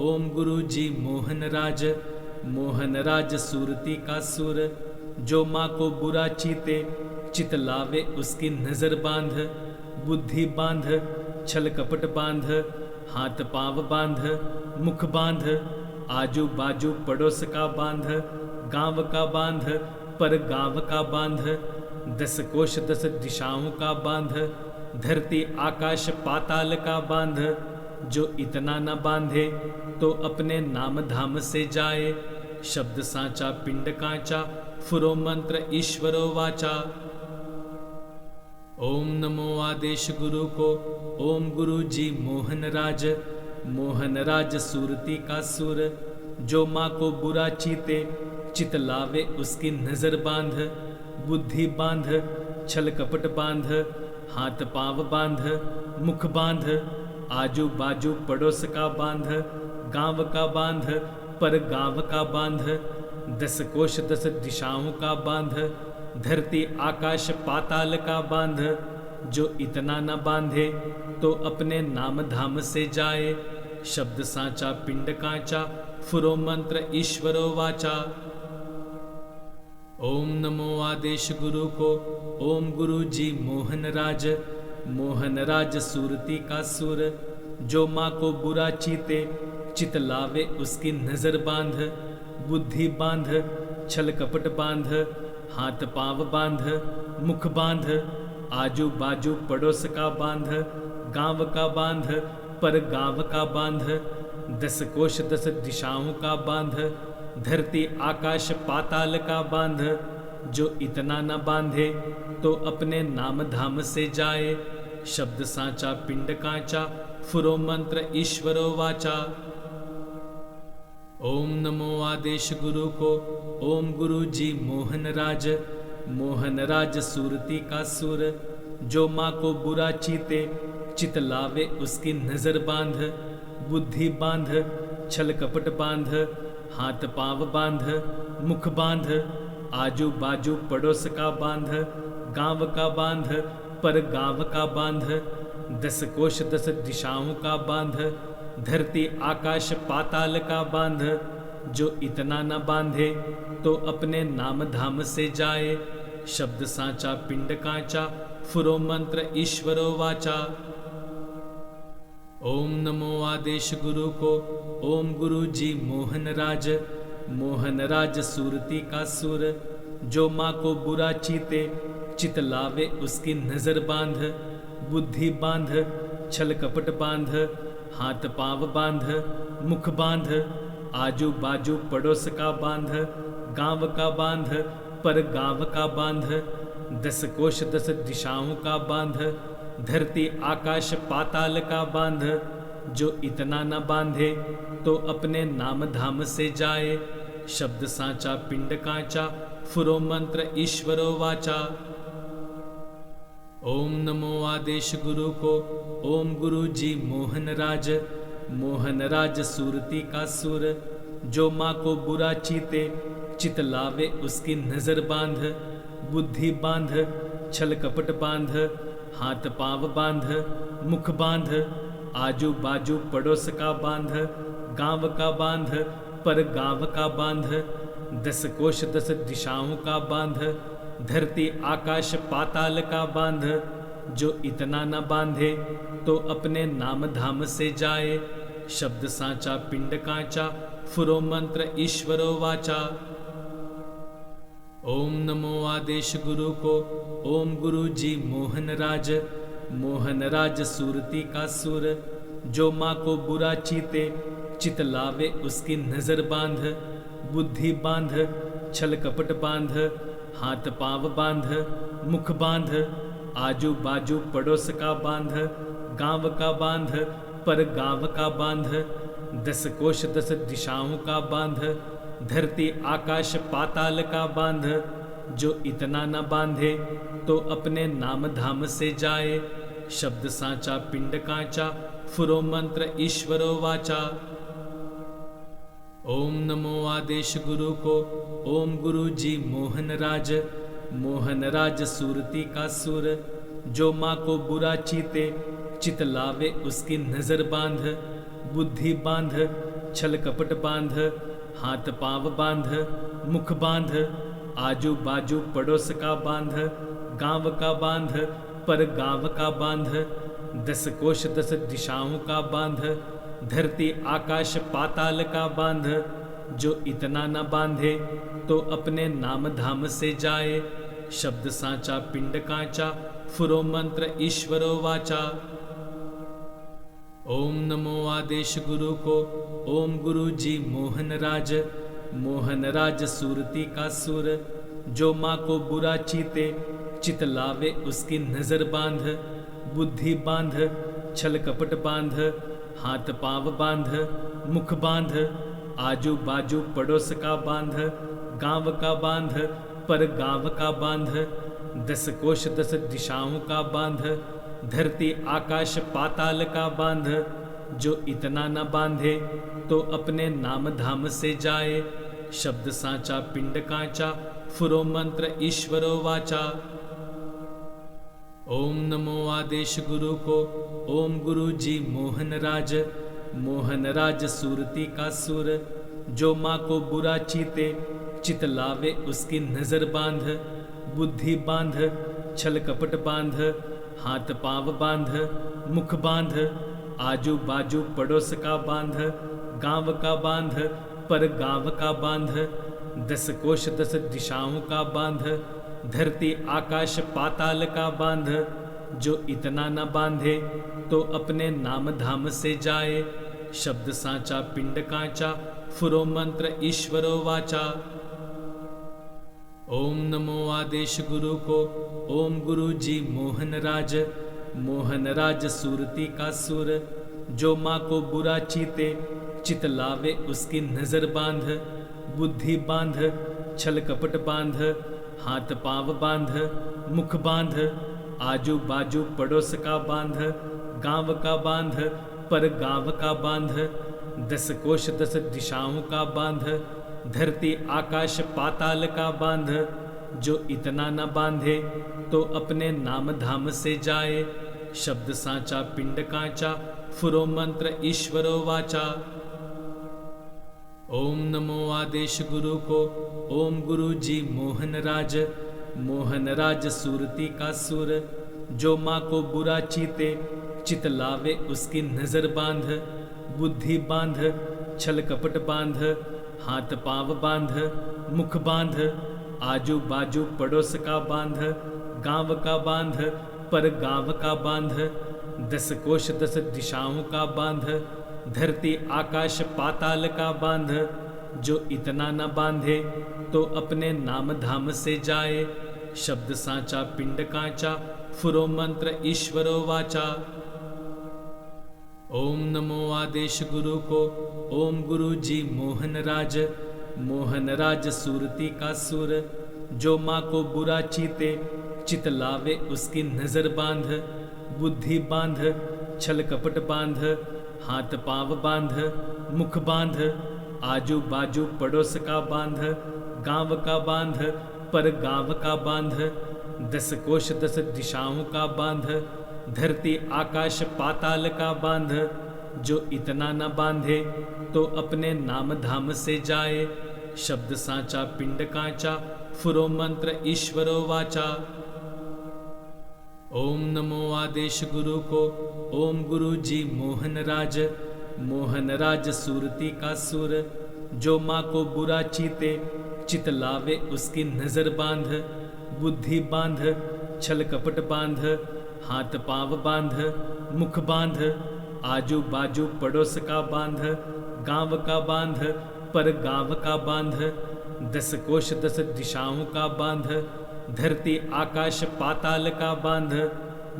ओम गुरु जी मोहन राज सूरती का सुर। जो माँ को बुरा चीते चित लावे उसकी नजर बांध। बुद्धि बांध छल कपट बांध, हाथ पांव बांध मुख बांध। आजू बाजू पड़ोस का बांध, गांव का बांध पर गांव का बांध। 10 कोश 10 दिशाओं का बांध, धरती आकाश पाताल का बांध। जो इतना न बांधे तो अपने नाम धाम से जाए। शब्द सांचा पिंड कांचा फुरो मंत्र ईश्वरो वाचा। ओम नमो आदेश गुरु को। ओम गुरु जी मोहन राज सूरती का सुर। जो माँ को बुरा चीते चित लावे उसकी नजर बांध। बुद्धि बांध छल कपट बांध, हाथ पांव बांध मुख बांध। आजू बाजू पड़ोस का बांध, गांव का बांध पर गांव का बांध। 10 कोश 10 दिशाओं का बांध, धरती आकाश पाताल का बांध। जो इतना न बांधे तो अपने नाम धाम से जाए। शब्द सांचा पिंड कांचा फुरो मंत्र ईश्वरो वाचा। ओम नमो आदेश गुरु को। ओम गुरु जी मोहन राज सूरती का सुर। जो माँ को बुरा चीते चित लावे उसकी नजर बांध। बुद्धि बांध छल कपट बांध, हाथ पांव बांध मुख बांध। आजू बाजू पड़ोस का बांध, गांव का बांध पर गांव का बांध। 10 कोश 10 दिशाओं का बांध, धरती आकाश पाताल का बांध। जो इतना न बांधे तो अपने नाम धाम से जाए। शब्द सांचा पिंड कांचा फुरो मंत्र ईश्वरो वाचा। ओम नमो आदेश गुरु को। ओम गुरु जी मोहन राज सूरती का सुर। जो माँ को बुरा चीते चित लावे उसकी नजर बांध। बुद्धि बांध छल कपट बांध, हाथ पांव बांध मुख बांध। आजू बाजू पड़ोस का बांध, गांव का बांध पर गांव का बांध। 10 कोश 10 दिशाओं का बांध, धरती आकाश पाताल का बांध। जो इतना न बांधे तो अपने नाम धाम से जाए। शब्द सांचा पिंड कांचा फुरो मंत्र ईश्वरो वाचा। ओम नमो आदेश गुरु को। ओम गुरु जी मोहन मोहन राज सूरती का सुर, जो माँ को बुरा चीते चित लावे उसकी नजर बांध। बुद्धि बांध, छल कपट बांध, हाथ पांव बांध, मुख बांध, आजू बाजू पड़ोस का बांध, गांव का बांध, पर गांव का बांध, 10 कोश 10 दिशाओं का बांध, धरती आकाश पाताल का बांध। जो इतना न बांधे तो अपने नाम धाम से जाए। शब्द सांचा पिंड कांचा, फुरो मंत्र ईश्वरो वाचा। ओम नमो आदेश गुरु को, ओम गुरु जी मोहन राज सूरती का सुर, जो माँ को बुरा चीते चित लावे उसकी नजर बांध। बुद्धि बांध, छल कपट बांध, हाथ पांव बांध, मुख बांध, आजू बाजू पड़ोस का बांध, गांव का बांध, पर गांव का बांध, 10 कोश 10 दिशाओं का बांध, धरती आकाश पाताल का बांध। जो इतना न बांधे तो अपने नाम धाम से जाए। शब्द सांचा पिंड कांचा, फुरो मंत्र ईश्वरो वाचा। ओम नमो आदेश गुरु को, ओम गुरु जी मोहन राज सूरती का सुर, जो माँ को बुरा चीते चित लावे उसकी नजर बांध। बुद्धि बांध, छल कपट बांध, हाथ पांव बांध, मुख बांध, आजू बाजू पड़ोस का बांध, गांव का बांध, पर गांव का बांध, 10 कोश 10 दिशाओं का बांध, धरती आकाश पाताल का बांध। जो इतना न बांधे तो अपने नाम धाम से जाए। शब्द सांचा पिंड कांचा, फुरो मंत्र ईश्वरो वाचा। ओम नमो आदेश गुरु को, ओम गुरु जी मोहन राज सूरती का सुर, जो माँ को बुरा चीते चित लावे उसकी नजर बांध। बुद्धि बांध, छल कपट बांध, हाथ पांव बांध, मुख बांध, आजू बाजू पड़ोस का बांध, गांव का बांध, पर गांव का बांध, 10 कोश 10 दिशाओं का बांध, धरती आकाश पाताल का बांध। जो इतना न बांधे तो अपने नाम धाम से जाए। शब्द सांचा पिंड कांचा, फुरो मंत्र ईश्वरो वाचा। ओम नमो आदेश गुरु को, ओम गुरु जी मोहन राज सूरती का सुर, जो माँ को बुरा चीते चित लावे उसकी नजर बांध। बुद्धि बांध, छल कपट बांध, हाथ पांव बांध, मुख बांध, आजू बाजू पड़ोस का बांध, गांव का बांध, पर गांव का बांध, 10 कोश 10 दिशाओं का बांध, धरती आकाश पाताल का बांध। जो इतना न बांधे तो अपने नाम धाम से जाए। शब्द सांचा पिंड कांचा, फुरो मंत्र ईश्वरो वाचा। ओम नमो आदेश गुरु को, ओम गुरु जी मोहन राज सूरती का सुर, जो माँ को बुरा चीते चित लावे उसकी नजर बांध। बुद्धि बांध, छल कपट बांध, हाथ पांव बांध, मुख बांध, आजू बाजू पड़ोस का बांध, गांव का बांध, पर गांव का बांध, 10 कोश 10 दिशाओं का बांध, धरती आकाश पाताल का बांध। जो इतना न बांधे तो अपने नाम धाम से जाए। शब्द सांचा पिंड कांचा, फुरो मंत्र ईश्वरो वाचा। ओम नमो आदेश गुरु को, ओम गुरु जी मोहन राज सूरती का सुर, जो माँ को बुरा चीते चित लावे उसकी नजर बांध। बुद्धि बांध, छल कपट बांध, हाथ पांव बांध, मुख बांध, आजू बाजू पड़ोस का बांध, गांव का बांध, पर गांव का बांध, 10 कोश 10 दिशाओं का बांध, धरती आकाश पाताल का बांध। जो इतना न बांधे तो अपने नाम धाम से जाए। शब्द सांचा पिंड कांचा, फुरो मंत्र ईश्वरो वाचा। ओम नमो आदेश गुरु को, ओम गुरु जी मोहन राज सूरती का सुर, जो माँ को बुरा चीते चित लावे उसकी नजर बांध। बुद्धि बांध, छल कपट बांध, हाथ पांव बांध, मुख बांध, आजू बाजू पड़ोस का बांध, गांव का बांध, पर गांव का बांध, 10 कोश 10 दिशाओं का बांध, धरती आकाश पाताल का बांध। जो इतना न बांधे तो अपने नाम धाम से जाए। शब्द सांचा पिंड कांचा, फुरो मंत्र ईश्वरो वाचा। ओम नमो आदेश गुरु को, ओम गुरु जी मोहन राज, मोहन राज सूरती का सुर। जो माँ को बुरा चीते, चित लावे उसकी नजर बांध। बुद्धि बांध, छल कपट बांध, हाथ पांव बांध, मुख बांध, आजू बाजू पड़ोस का बांध, गांव का बांध, पर गांव का बांध, 10 कोश 10 दिशाओं का बांध, धरती आकाश पाताल का बांध। जो इतना न बांधे तो अपने नाम धाम से जाए। शब्द सांचा पिंड कांचा, फुरो मंत्र ईश्वरो वाचा। ओम नमो आदेश गुरु को, ओम गुरु जी मोहन राज, मोहन राज सूरती का सुर। जो माँ को बुरा चीते, चित लावे उसकी नजर बांध। बुद्धि बांध, छल कपट बांध, हाथ पांव बांध, मुख बांध, आजू बाजू पड़ोस का बांध, गांव का बांध, पर गांव का बांध, 10 कोश 10 दिशाओं का बांध, धरती आकाश पाताल का बांध।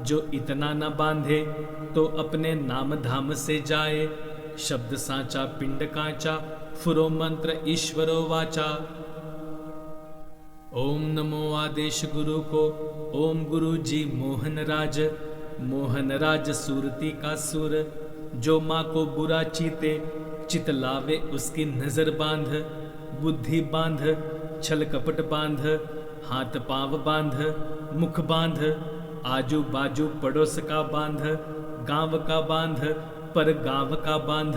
जो इतना न बांधे तो अपने नाम धाम से जाए। शब्द सांचा पिंड कांचा, फुरो मंत्र ईश्वरो वाचा। ओम नमो आदेश गुरु को, ओम गुरु जी मोहन राज, मोहन राज सूरती का सुर। जो माँ को बुरा चीते, चित लावे उसकी नजर बांध। बुद्धि बांध, छल कपट बांध, हाथ पांव बांध, मुख बांध, आजू बाजू पड़ोस का बांध, गांव का बांध, पर गांव का बांध,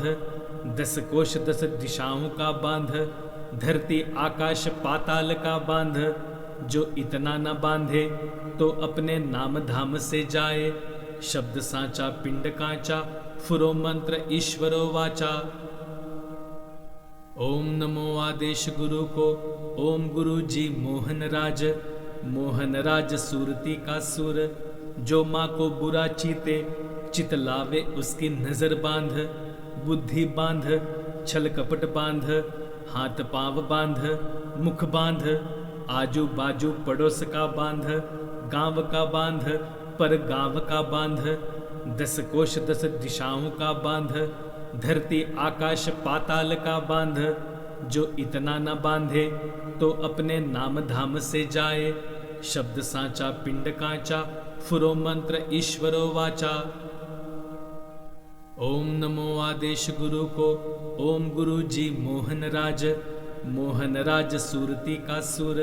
10 कोश 10 दिशाओं का बांध, धरती आकाश पाताल का बांध। जो इतना न बांधे तो अपने नाम धाम से जाए। शब्द सांचा पिंड कांचा, फुरो मंत्र ईश्वरो वाचा। ओम नमो आदेश गुरु को, ओम गुरु जी मोहन राज, मोहन राज सूरती का सुर। जो माँ को बुरा चीते, चित लावे उसकी नजर बांध। बुद्धि बांध, छल कपट बांध, हाथ पांव बांध, मुख बांध, आजू बाजू पड़ोस का बांध, गांव का बांध, पर गांव का बांध, 10 कोश 10 दिशाओं का बांध, धरती आकाश पाताल का बांध। जो इतना न बांधे तो अपने नाम धाम से जाए। शब्द सांचा पिंड कांचा, फुरो मंत्र ईश्वरो वाचा। ओम नमो आदेश गुरु को, ओम गुरु जी मोहन राज, मोहन राज सूरती का सुर।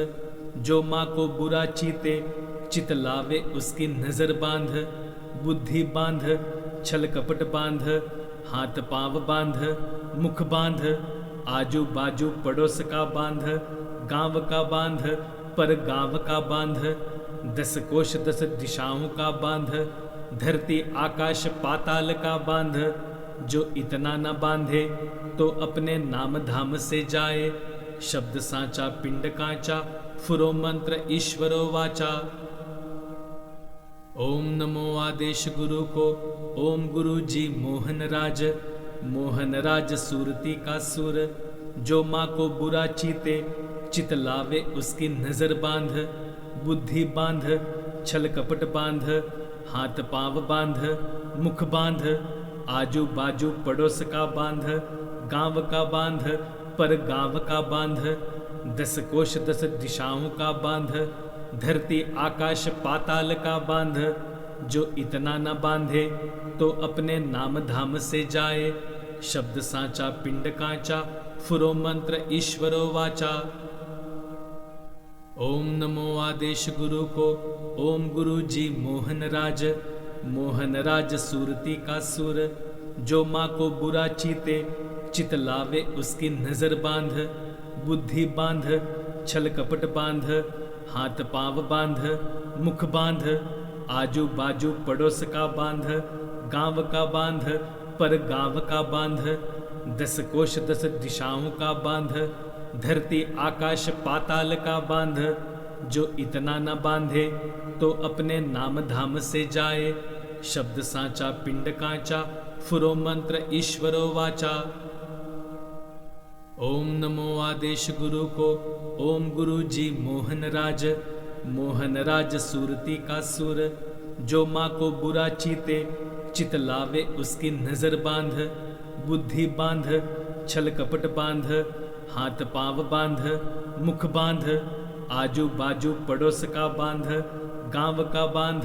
जो माँ को बुरा चीते, चित लावे उसकी नजर बांध। बुद्धि बांध, छल कपट बांध, हाथ पांव बांध, मुख बांध, आजू बाजू पड़ोस का बांध, गांव का बांध, पर गांव का बांध, 10 कोश 10 दिशाओं का बांध, धरती आकाश पाताल का बांध। जो इतना न बांधे तो अपने नाम धाम से जाए। शब्द सांचा पिंड कांचा, फुरो मंत्र ईश्वरो वाचा। ओम नमो आदेश गुरु को, ओम गुरु जी मोहन राज, मोहन राज सूरती का सुर। जो माँ को बुरा चीते, चित लावे उसकी नजर बांध। बुद्धि बांध, छल कपट बांध, हाथ पांव बांध, मुख बांध, आजू बाजू पड़ोस का बांध, गांव का बांध, पर गांव का बांध, 10 कोश 10 दिशाओं का बांध, धरती आकाश पाताल का बांध। जो इतना न बांधे तो अपने नाम धाम से जाए। शब्द सांचा पिंड कांचा, फुरो मंत्र ईश्वरो वाचा। ओम नमो आदेश गुरु को, ओम गुरु जी मोहन राज, मोहन राज सूरती का सुर। जो माँ को बुरा चीते, चित लावे उसकी नजर बांध। बुद्धि बांध, छल कपट बांध, हाथ पांव बांध, मुख बांध, आजू बाजू पड़ोस का बांध, गांव का बांध, पर गांव का बांध, 10 कोश 10 दिशाओं का बांध, धरती आकाश पाताल का बांध। जो इतना न बांधे तो अपने नाम धाम से जाए। शब्द सांचा पिंड कांचा, फुरो मंत्र ईश्वरो वाचा। ओम नमो आदेश गुरु को, ओम गुरु जी मोहन राज। मोहन राज सूरती का सुर, जो माँ को बुरा चीते, चित लावे उसकी नजर बांध। बुद्धि बांध, छल कपट बांध, हाथ पांव बांध, मुख बांध। आजू बाजू पड़ोस का बांध, गांव का बांध,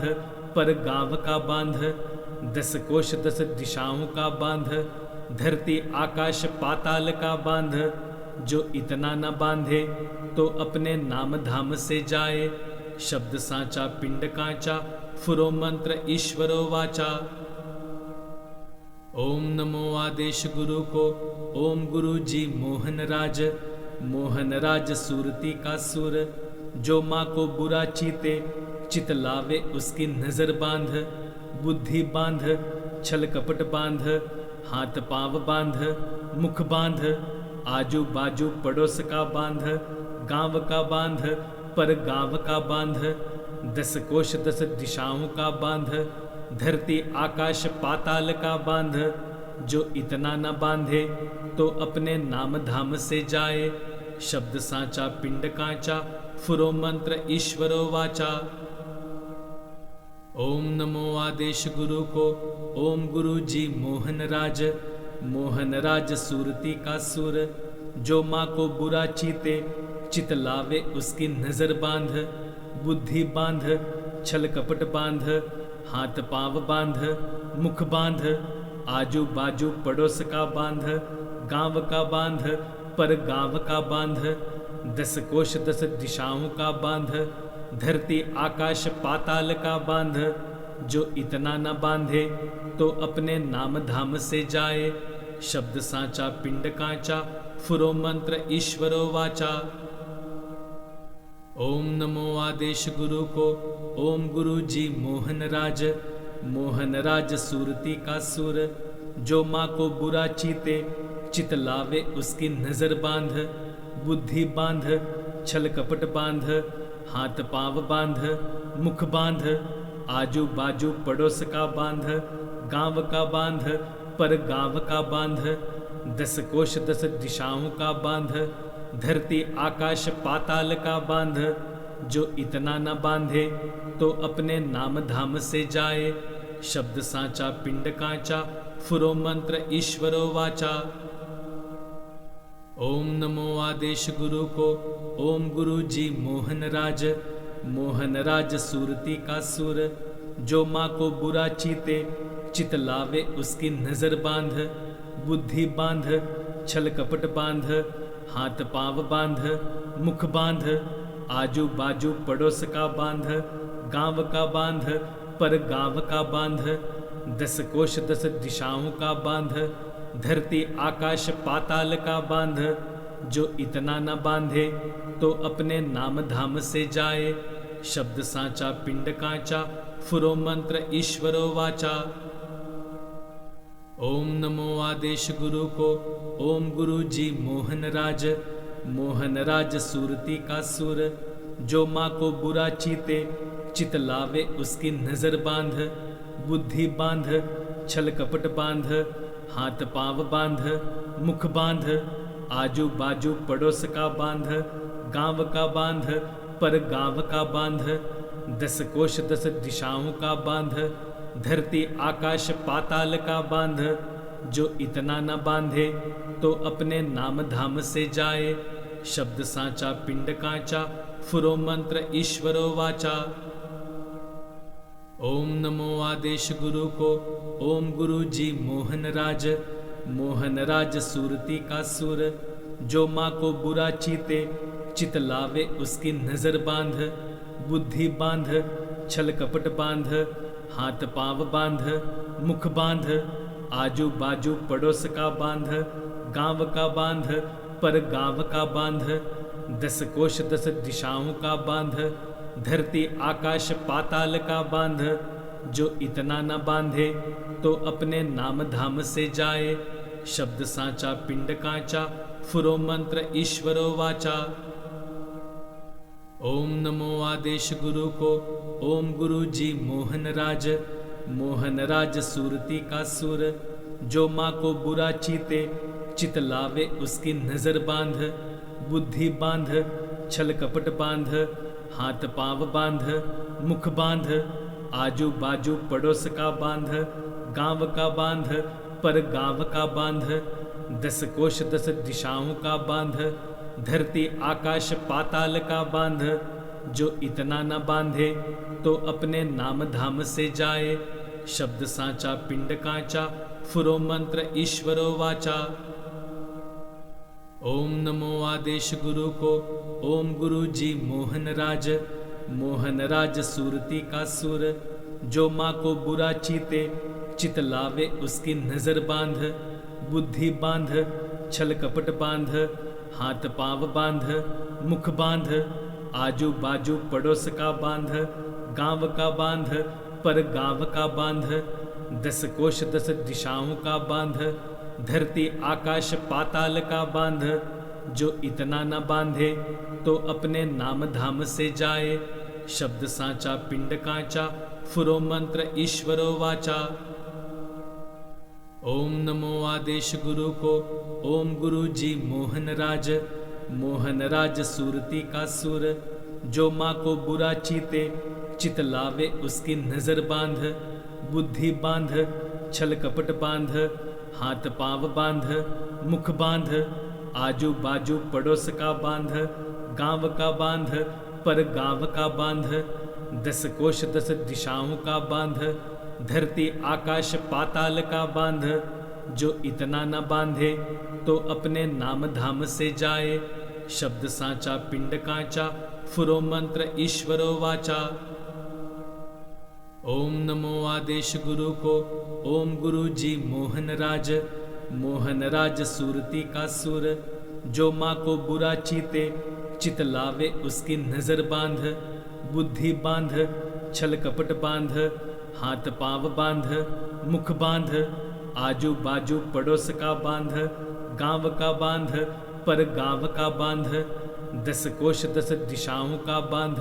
पर गांव का बांध। 10 कोश 10 दिशाओं का बांध, धरती आकाश पाताल का बांध। जो इतना न बांधे तो अपने नाम धाम से जाए। शब्द सांचा पिंड कांचा, फुरो मंत्र ईश्वरो वाचा। ओम नमो आदेश गुरु को, ओम गुरु जी मोहन राज। मोहन राज सूरती का सुर, जो माँ को बुरा चीते, चित लावे उसकी नजर बांध। बुद्धि बांध, छल कपट बांध, हाथ पांव बांध, मुख बांध। आजू बाजू पड़ोस का बांध, गांव का बांध, पर गांव का बांध। 10 कोश 10 दिशाओं का बांध, धरती आकाश पाताल का बांध। जो इतना न बांधे तो अपने नाम धाम से जाए। शब्द सांचा पिंड कांचा, फुरो मंत्र ईश्वरो वाचा। ओम नमो आदेश गुरु को, ओम गुरु जी मोहन राज। मोहन राज सूरती का सुर, जो माँ को बुरा चीते, चित लावे उसकी नजर बांध। बुद्धि बांध, छल कपट बांध, हाथ पांव बांध, मुख बांध। आजू बाजू पड़ोस का बांध, गांव का बांध, पर गांव का बांध। 10 कोश 10 दिशाओं का बांध, धरती आकाश पाताल का बांध। जो इतना न बांधे तो अपने नाम धाम से जाए। शब्द सांचा पिंड कांचा, फुरो मंत्र ईश्वरो वाचा। ओम नमो आदेश गुरु को, ओम गुरु जी मोहन राज। मोहन राज सूरती का सुर, जो माँ को बुरा चीते, चित लावे उसकी नजर बांध। बुद्धि बांध, छल कपट बांध, हाथ पांव बांध, मुख बांध। आजू बाजू पड़ोस का बांध, गांव का बांध, पर गांव का बांध। 10 कोश 10 दिशाओं का बांध, धरती आकाश पाताल का बांध। जो इतना न बांधे तो अपने नाम धाम से जाए। शब्द सांचा पिंड कांचा, फुरो मंत्र ईश्वरो वाचा। ओम नमो आदेश गुरु को, ओम गुरु जी मोहन राज। मोहन राज सूरती का सुर, जो माँ को बुरा चीते, चित लावे उसकी नजर बांध। बुद्धि बांध, छल कपट बांध, हाथ पांव बांध, मुख बांध। आजू बाजू पड़ोस का बांध, गांव का बांध, पर गांव का बांध। 10 कोश 10 दिशाओं का बांध, धरती आकाश पाताल का बांध। जो इतना न बांधे तो अपने नाम धाम से जाए। शब्द सांचा पिंड कांचा, फुरो मंत्र ईश्वरो वाचा। ओम नमो आदेश गुरु को, ओम गुरु जी मोहन राज। मोहन राज सूरती का सुर, जो माँ को बुरा चीते, चित लावे उसकी नजर बांध। बुद्धि बांध, छल कपट बांध, हाथ पांव बांध, मुख बांध। आजू बाजू पड़ोस का बांध, गांव का बांध, पर गांव का बांध। 10 कोश 10 दिशाओं का बांध, धरती आकाश पाताल का बांध। जो इतना न बांधे तो अपने नाम धाम से जाए। शब्द सांचा पिंड कांचा, फुरो मंत्र ईश्वरो वाचा। ओम नमो आदेश गुरु को, ओम गुरु जी मोहन राज। मोहन राज सूरती का सुर, जो माँ को बुरा चीते, चित लावे उसकी नजर बांध। बुद्धि बांध, छल कपट बांध, हाथ पांव बांध, मुख बांध। आजू बाजू पड़ोस का बांध, गांव का बांध, पर गांव का बांध। 10 कोश 10 दिशाओं का बांध, धरती आकाश पाताल का बांध। जो इतना न बांधे तो अपने नाम धाम से जाए। शब्द सांचा पिंड कांचा फुरो मंत्र ईश्वरो वाचा। ओम नमो आदेश गुरु को ओम गुरु जी मोहन राज सूरती का सुर, जो माँ को बुरा चीते चित लावे उसकी नजर बांध, बुद्धि बांध छल कपट बांध, हाथ पांव बांध मुख बांध, आजू बाजू पड़ोस का बांध, गांव का बांध पर गांव का बांध, 10 कोश 10 दिशाओं का बांध, धरती आकाश पाताल का बांध, जो इतना न बांधे तो अपने नाम धाम से जाए। शब्द सांचा पिंड कांचा फुरो मंत्र ईश्वरो वाचा। ओम नमो आदेश गुरु को ओम गुरु जी मोहन राज सूरती का सुर, जो माँ को बुरा चीते चित लावे उसकी नजर बांध, बुद्धि बांध छल कपट बांध, हाथ पांव बांध मुख बांध, आजू बाजू पड़ोस का बांध, गांव का बांध पर गांव का बांध, 10 कोश 10 दिशाओं का बांध, धरती आकाश पाताल का बांध, जो इतना न बांधे तो अपने नाम धाम से जाए। शब्द सांचा पिंड कांचा फुरो मंत्र ईश्वरो वाचा। ओम नमो आदेश गुरु को ओम गुरु जी मोहन राज सूरती का सुर, जो माँ को बुरा चीते चित लावे उसकी नजर बांध, बुद्धि बांध छल कपट बांध, हाथ पांव बांध मुख बांध, आजू बाजू पड़ोस का बांध, गांव का बांध पर गांव का बांध, 10 कोश 10 दिशाओं का बांध, धरती आकाश पाताल का बांध, जो इतना न बांधे तो अपने नाम धाम से जाए। शब्द सांचा पिंड कांचा फुरो मंत्र ईश्वरो वाचा। ओम नमो आदेश गुरु को ओम गुरु जी मोहन राज सूरती का सुर, जो माँ को बुरा चीते चित लावे उसकी नजर बांध, बुद्धि बांध छल कपट बांध, हाथ पांव बांध मुख बांध, आजू बाजू पड़ोस का बांध, गांव का बांध पर गांव का बांध, 10 कोश 10 दिशाओं का बांध,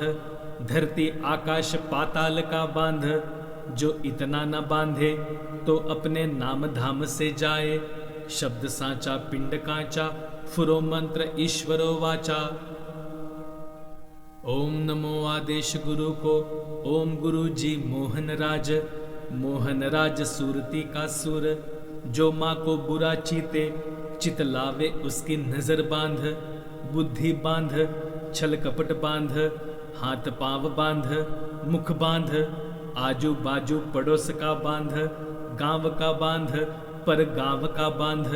धरती आकाश पाताल का बांध, जो इतना न बांधे तो अपने नाम धाम से जाए। शब्द सांचा पिंड कांचा फुरो मंत्र ईश्वरो वाचा। ओम नमो आदेश गुरु को ओम गुरु जी मोहन राज सूरती का सुर, जो माँ को बुरा चीते चित लावे उसकी नजर बांध, बुद्धि बांध छल कपट बांध, हाथ पांव बांध मुख बांध, आजू बाजू पड़ोस का बांध, गांव का बांध पर गांव का बांध,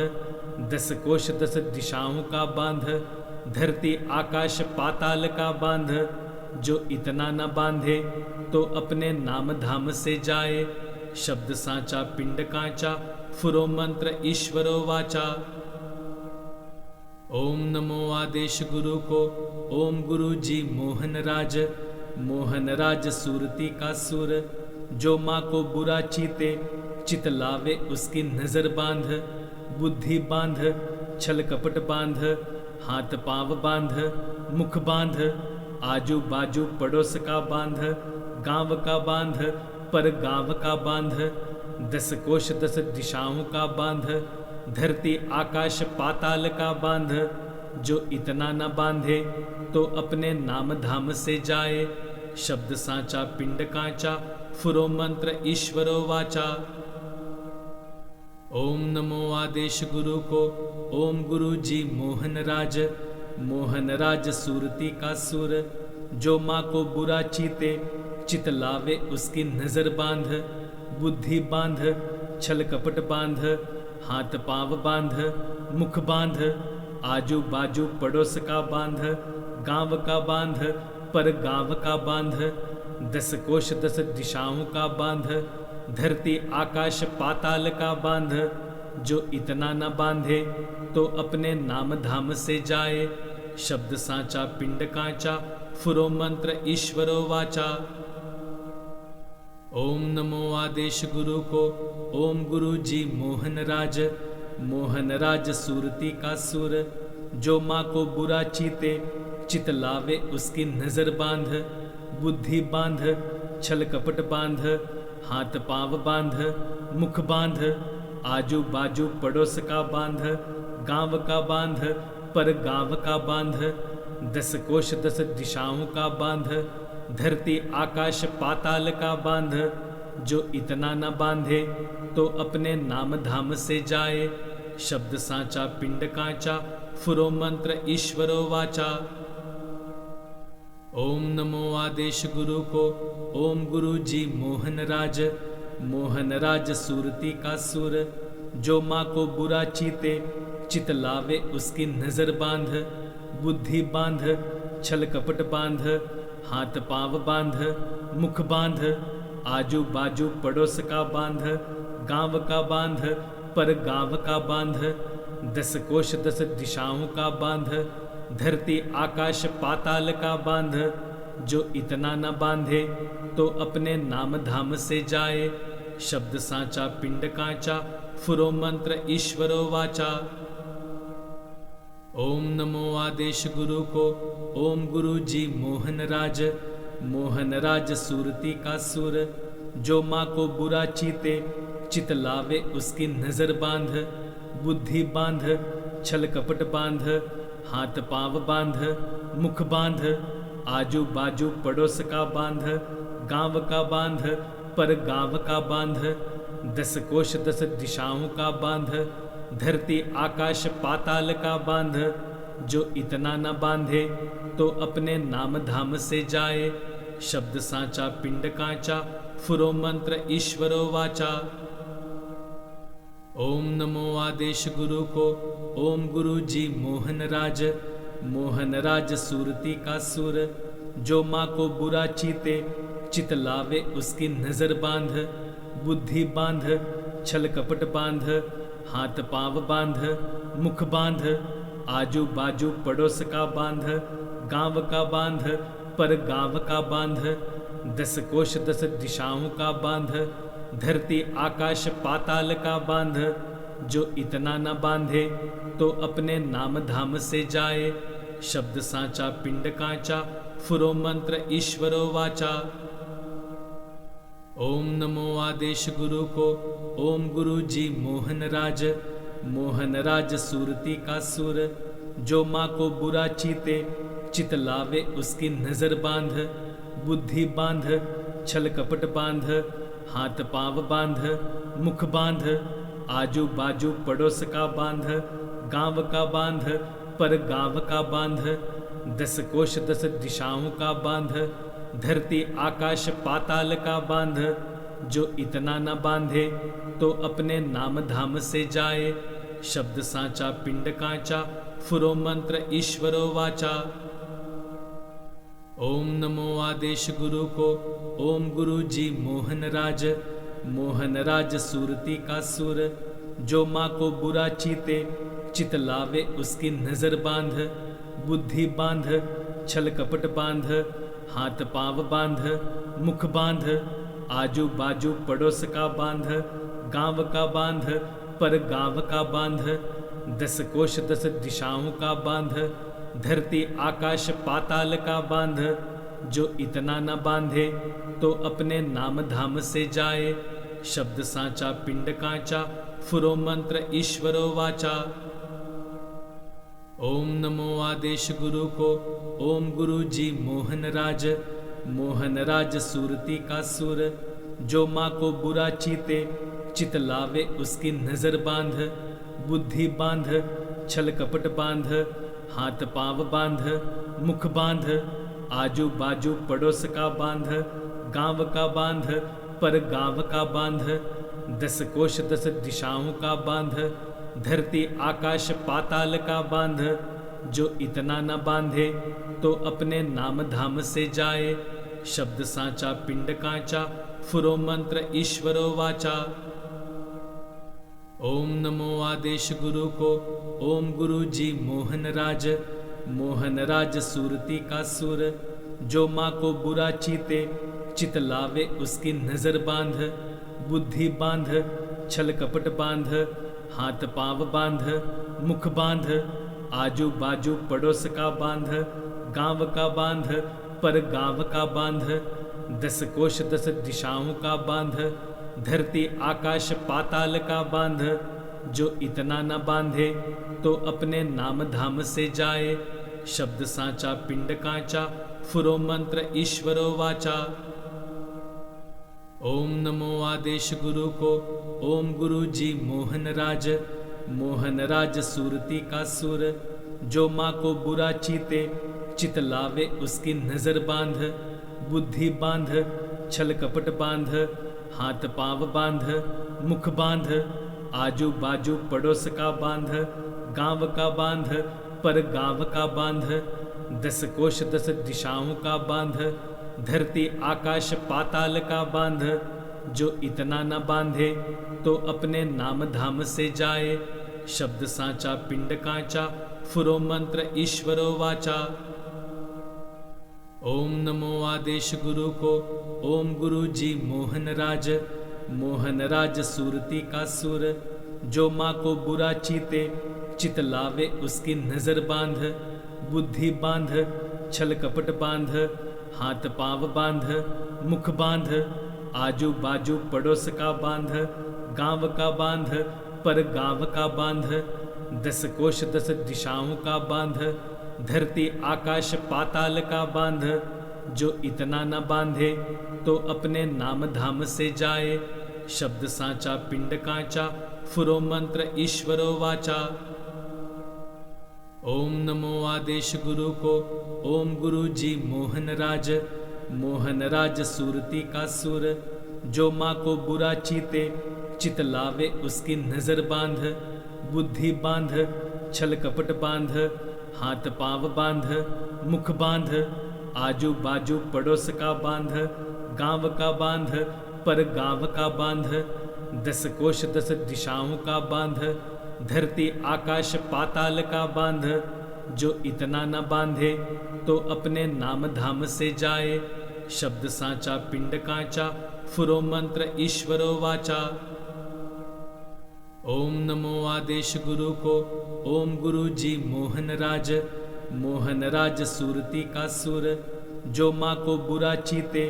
10 कोश 10 दिशाओं का बांध, धरती आकाश पाताल का बांध, जो इतना न बांधे तो अपने नाम धाम से जाए। शब्द सांचा पिंड कांचा फुरो मंत्र ईश्वरो वाचा। ओम नमो आदेश गुरु को ओम गुरु जी मोहन राज सूरती का सुर, जो माँ को बुरा चीते चित लावे उसकी नजर बांध, बुद्धि बांध छल कपट बांध, हाथ पांव बांध मुख बांध, आजू बाजू पड़ोस का बांध, गांव का बांध पर गांव का बांध, 10 कोश 10 दिशाओं का बांध, धरती आकाश पाताल का बांध, जो इतना न बांधे तो अपने नाम धाम से जाए। शब्द सांचा पिंड कांचा फुरो मंत्र ईश्वरो वाचा। ओम नमो आदेश गुरु को ओम गुरु जी मोहन राज सूरती का सुर, जो माँ को बुरा चीते चित लावे उसकी नजर बांध, बुद्धि बांध छल कपट बांध, हाथ पांव बांध मुख बांध, आजू बाजू पड़ोस का बांध, गांव का बांध पर गांव का बांध, 10 कोश 10 दिशाओं का बांध, धरती आकाश पाताल का बांध, जो इतना न बांधे तो अपने नाम धाम से जाए। शब्द सांचा पिंड कांचा फुरो मंत्र ईश्वरो वाचा। ओम नमो आदेश गुरु को ओम गुरु जी मोहन राज सूरती का सुर, जो माँ को बुरा चीते चित लावे उसकी नजर बांध, बुद्धि बांध छल कपट बांध, हाथ पांव बांध मुख बांध, आजू बाजू पड़ोस का बांध, गांव का बांध पर गांव का बांध, 10 कोश 10 दिशाओं का बांध, धरती आकाश पाताल का बांध, जो इतना न बांधे तो अपने नाम धाम से जाए, शब्द सांचा पिंड कांचा, फुरो मंत्र ईश्वरो वाचा। ओम नमो आदेश गुरु को, ओम गुरु जी मोहन राज सूरती का सुर, जो माँ को बुरा चीते चित लावे उसकी नजर बांध, बुद्धि बांध छल कपट बांध, हाथ पांव बांध मुख बांध, आजू बाजू पड़ोस का बांध, गांव का बांध पर गांव का बांध, 10 कोश 10 दिशाओं का बांध, धरती आकाश पाताल का बांध, जो इतना न बांधे तो अपने नाम धाम से जाए, शब्द सांचा पिंड कांचा, फुरो मंत्र ईश्वरो वाचा। ओम नमो आदेश गुरु को, ओम गुरु जी मोहन राज सूरती का सुर, जो माँ को बुरा चीते चित लावे उसकी नजर बांध, बुद्धि बांध छल कपट बांध, हाथ पांव बांध मुख बांध, आजू बाजू पड़ोस का बांध, गांव का बांध पर गांव का बांध, 10 कोश 10 दिशाओं का बांध, धरती आकाश पाताल का बांध, जो इतना न बांधे तो अपने नाम धाम से जाए, शब्द सांचा पिंड कांचा, फुरो मंत्र ईश्वरो वाचा। ओम नमो आदेश गुरु को, ओम गुरु जी मोहन राज सूरती का सुर, जो माँ को बुरा चीते चित लावे उसकी नजर बांध, बुद्धि बांध छल कपट बांध, हाथ पांव बांध मुख बांध, आजू बाजू पड़ोस का बांध, गांव का बांध पर गांव का बांध, 10 कोश 10 दिशाओं का बांध, धरती आकाश पाताल का बांध, जो इतना न बांधे तो अपने नाम धाम से जाए, शब्द सांचा पिंड कांचा, फुरो मंत्र ईश्वरो वाचा। ओम नमो आदेश गुरु को, ओम गुरु जी मोहन राज सूरती का सुर, जो माँ को बुरा चीते चित लावे उसकी नजर बांध, बुद्धि बांध छल कपट बांध, हाथ पांव बांध मुख बांध, आजू बाजू पड़ोस का बांध, गांव का बांध पर गांव का बांध, 10 कोश 10 दिशाओं का बांध, धरती आकाश पाताल का बांध, जो इतना न बांधे तो अपने नाम धाम से जाए, शब्द सांचा पिंड कांचा, फुरो मंत्र ईश्वरो वाचा। ओम नमो आदेश गुरु को, ओम गुरु जी मोहन राज सूरती का सुर, जो माँ को बुरा चीते चित लावे उसकी नजर बांध, बुद्धि बांध छल कपट बांध, हाथ पांव बांध मुख बांध, आजू बाजू पड़ोस का बांध, गांव का बांध पर गांव का बांध, 10 कोश 10 दिशाओं का बांध, धरती आकाश पाताल का बांध, जो इतना न बांधे तो अपने नाम धाम से जाए, शब्द सांचा पिंड कांचा, फुरो मंत्र ईश्वरो वाचा। ओम नमो आदेश गुरु को, ओम गुरु जी मोहन राज सूरती का सुर, जो माँ को बुरा चीते चित लावे उसकी नजर बांध, बुद्धि बांध छल कपट बांध, हाथ पांव बांध मुख बांध, आजू बाजू पड़ोस का बांध, गांव का बांध पर गांव का बांध, 10 कोश 10 दिशाओं का बांध, धरती आकाश पाताल का बांध, जो इतना न बांधे तो अपने नाम धाम से जाए, शब्द सांचा पिंड कांचा, फुरो मंत्र ईश्वरो वाचा। ओम नमो आदेश गुरु को, ओम गुरु जी मोहन राज सूरती का सुर, जो माँ को बुरा चीते चित लावे उसकी नजर बांध, बुद्धि बांध छल कपट बांध, हाथ पांव बांध, मुख बांध, आजू बाजू पड़ोस का बांध, गांव का बांध, पर गांव का बांध, 10 कोश 10 दिशाओं का बांध, धरती आकाश पाताल का बांध। जो इतना न बांधे तो अपने नाम धाम से जाए। शब्द सांचा पिंड कांचा, फुरो मंत्र ईश्वरो वाचा। ओम नमो आदेश गुरु को, ओम गुरु जी मोहन राज, मोहन राज सूरती का सुर। जो माँ को बुरा चीते, चित लावे उसकी नजर बांध। बुद्धि बांध, छल कपट बांध, हाथ पांव बांध, मुख बांध, आजू बाजू पड़ोस का बांध, गांव का बांध, पर गांव का बांध, 10 कोश 10 दिशाओं का बांध, धरती आकाश पाताल का बांध। जो इतना न बांधे तो अपने नाम धाम से जाए। शब्द सांचा पिंड कांचा, फुरो मंत्र ईश्वरो वाचा। ओम नमो आदेश गुरु को, ओम गुरु जी मोहन राज, मोहन राज सूरती का सुर। जो माँ को बुरा चीते, चित लावे उसकी नजर बांध। बुद्धि बांध, छल कपट बांध, हाथ पांव बांध, मुख बांध, आजू बाजू पड़ोस का बांध, गांव का बांध, पर गांव का बांध, 10 कोश 10 दिशाओं का बांध, धरती आकाश पाताल का बांध। जो इतना न बांधे तो अपने नाम धाम से जाए। शब्द सांचा पिंड कांचा, फुरो मंत्र ईश्वरो वाचा। ओम नमो आदेश गुरु को, ओम गुरु जी मोहन राज, मोहन राज सूरती का सुर। जो माँ को बुरा चीते, चित लावे उसकी नजर बांध। बुद्धि बांध, छल कपट बांध, हाथ पांव बांध, मुख बांध, आजू बाजू पड़ोस का बांध, गांव का बांध, पर गांव का बांध, 10 कोश 10 दिशाओं का बांध, धरती आकाश पाताल का बांध। जो इतना न बांधे तो अपने नाम धाम से जाए। शब्द सांचा पिंड कांचा, फुरो मंत्र ईश्वरो वाचा। ओम नमो आदेश गुरु को, ओम गुरु जी मोहन राज, मोहन राज सूरती का सुर। जो माँ को बुरा चीते,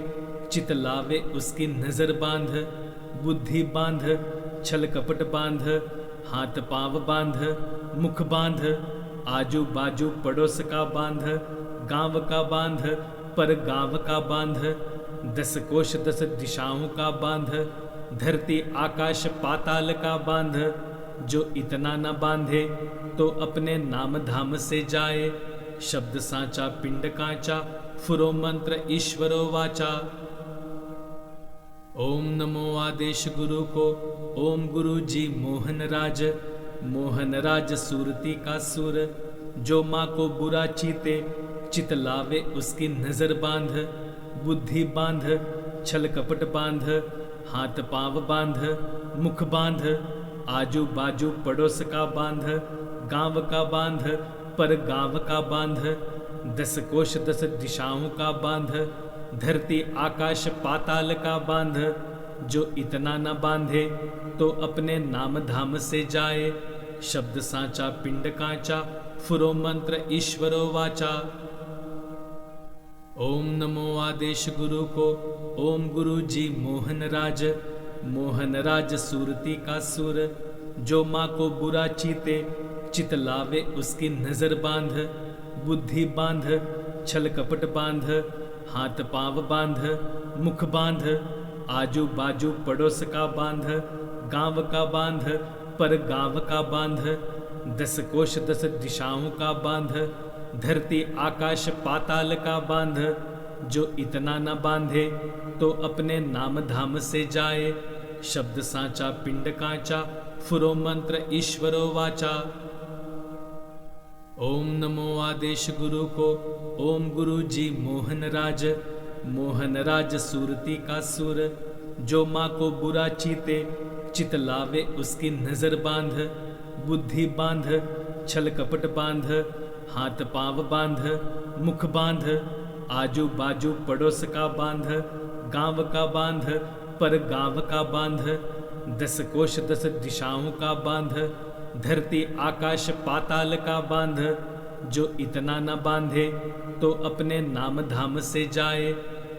चित लावे उसकी नजर बांध। बुद्धि बांध, छल कपट बांध, हाथ पांव बांध, मुख बांध, आजू बाजू पड़ोस का बांध, गांव का बांध, पर गांव का बांध, 10 कोश 10 दिशाओं का बांध, धरती आकाश पाताल का बांध। जो इतना न बांधे तो अपने नाम धाम से जाए। शब्द सांचा पिंड कांचा, फुरो मंत्र ईश्वरो वाचा। ओम नमो आदेश गुरु को, ओम गुरु जी मोहन राज, मोहन राज सूरती का सुर। जो माँ को बुरा चीते, चित लावे उसकी नजर बांध। बुद्धि बांध, छल कपट बांध, हाथ पांव बांध, मुख बांध, आजू बाजू पड़ोस का बांध, गांव का बांध, पर गांव का बांध, 10 कोश 10 दिशाओं का बांध, धरती आकाश पाताल का बांध। जो इतना न बांधे तो अपने नाम धाम से जाए। शब्द सांचा पिंड कांचा, फुरो मंत्र ईश्वरो वाचा। ओम नमो आदेश गुरु को, ओम गुरु जी मोहन राज, मोहन राज सूरती का सुर। जो माँ को बुरा चीते, चित लावे उसकी नजर बांध। बुद्धि बांध, छल कपट बांध, हाथ पांव बांध, मुख बांध, आजू बाजू पड़ोस का बांध, गांव का बांध, पर गांव का बांध, 10 कोश 10 दिशाओं का बांध, धरती आकाश पाताल का बांध। जो इतना न बांधे तो अपने नाम धाम से जाए। शब्द सांचा पिंड कांचा, फुरो मंत्र ईश्वरो वाचा। ओम नमो आदेश गुरु को, ओम गुरु जी मोहन राज, मोहन राज सूरती का सुर। जो माँ को बुरा चीते, चित लावे उसकी नजर बांध। बुद्धि बांध, छल कपट बांध, हाथ पांव बांध, मुख बांध, आजू बाजू पड़ोस का बांध, गांव का बांध, पर गांव का बांध, दस कोश दस दिशाओं का बांध, धरती आकाश पाताल का बांध। जो इतना न बांधे तो अपने नाम धाम से जाए।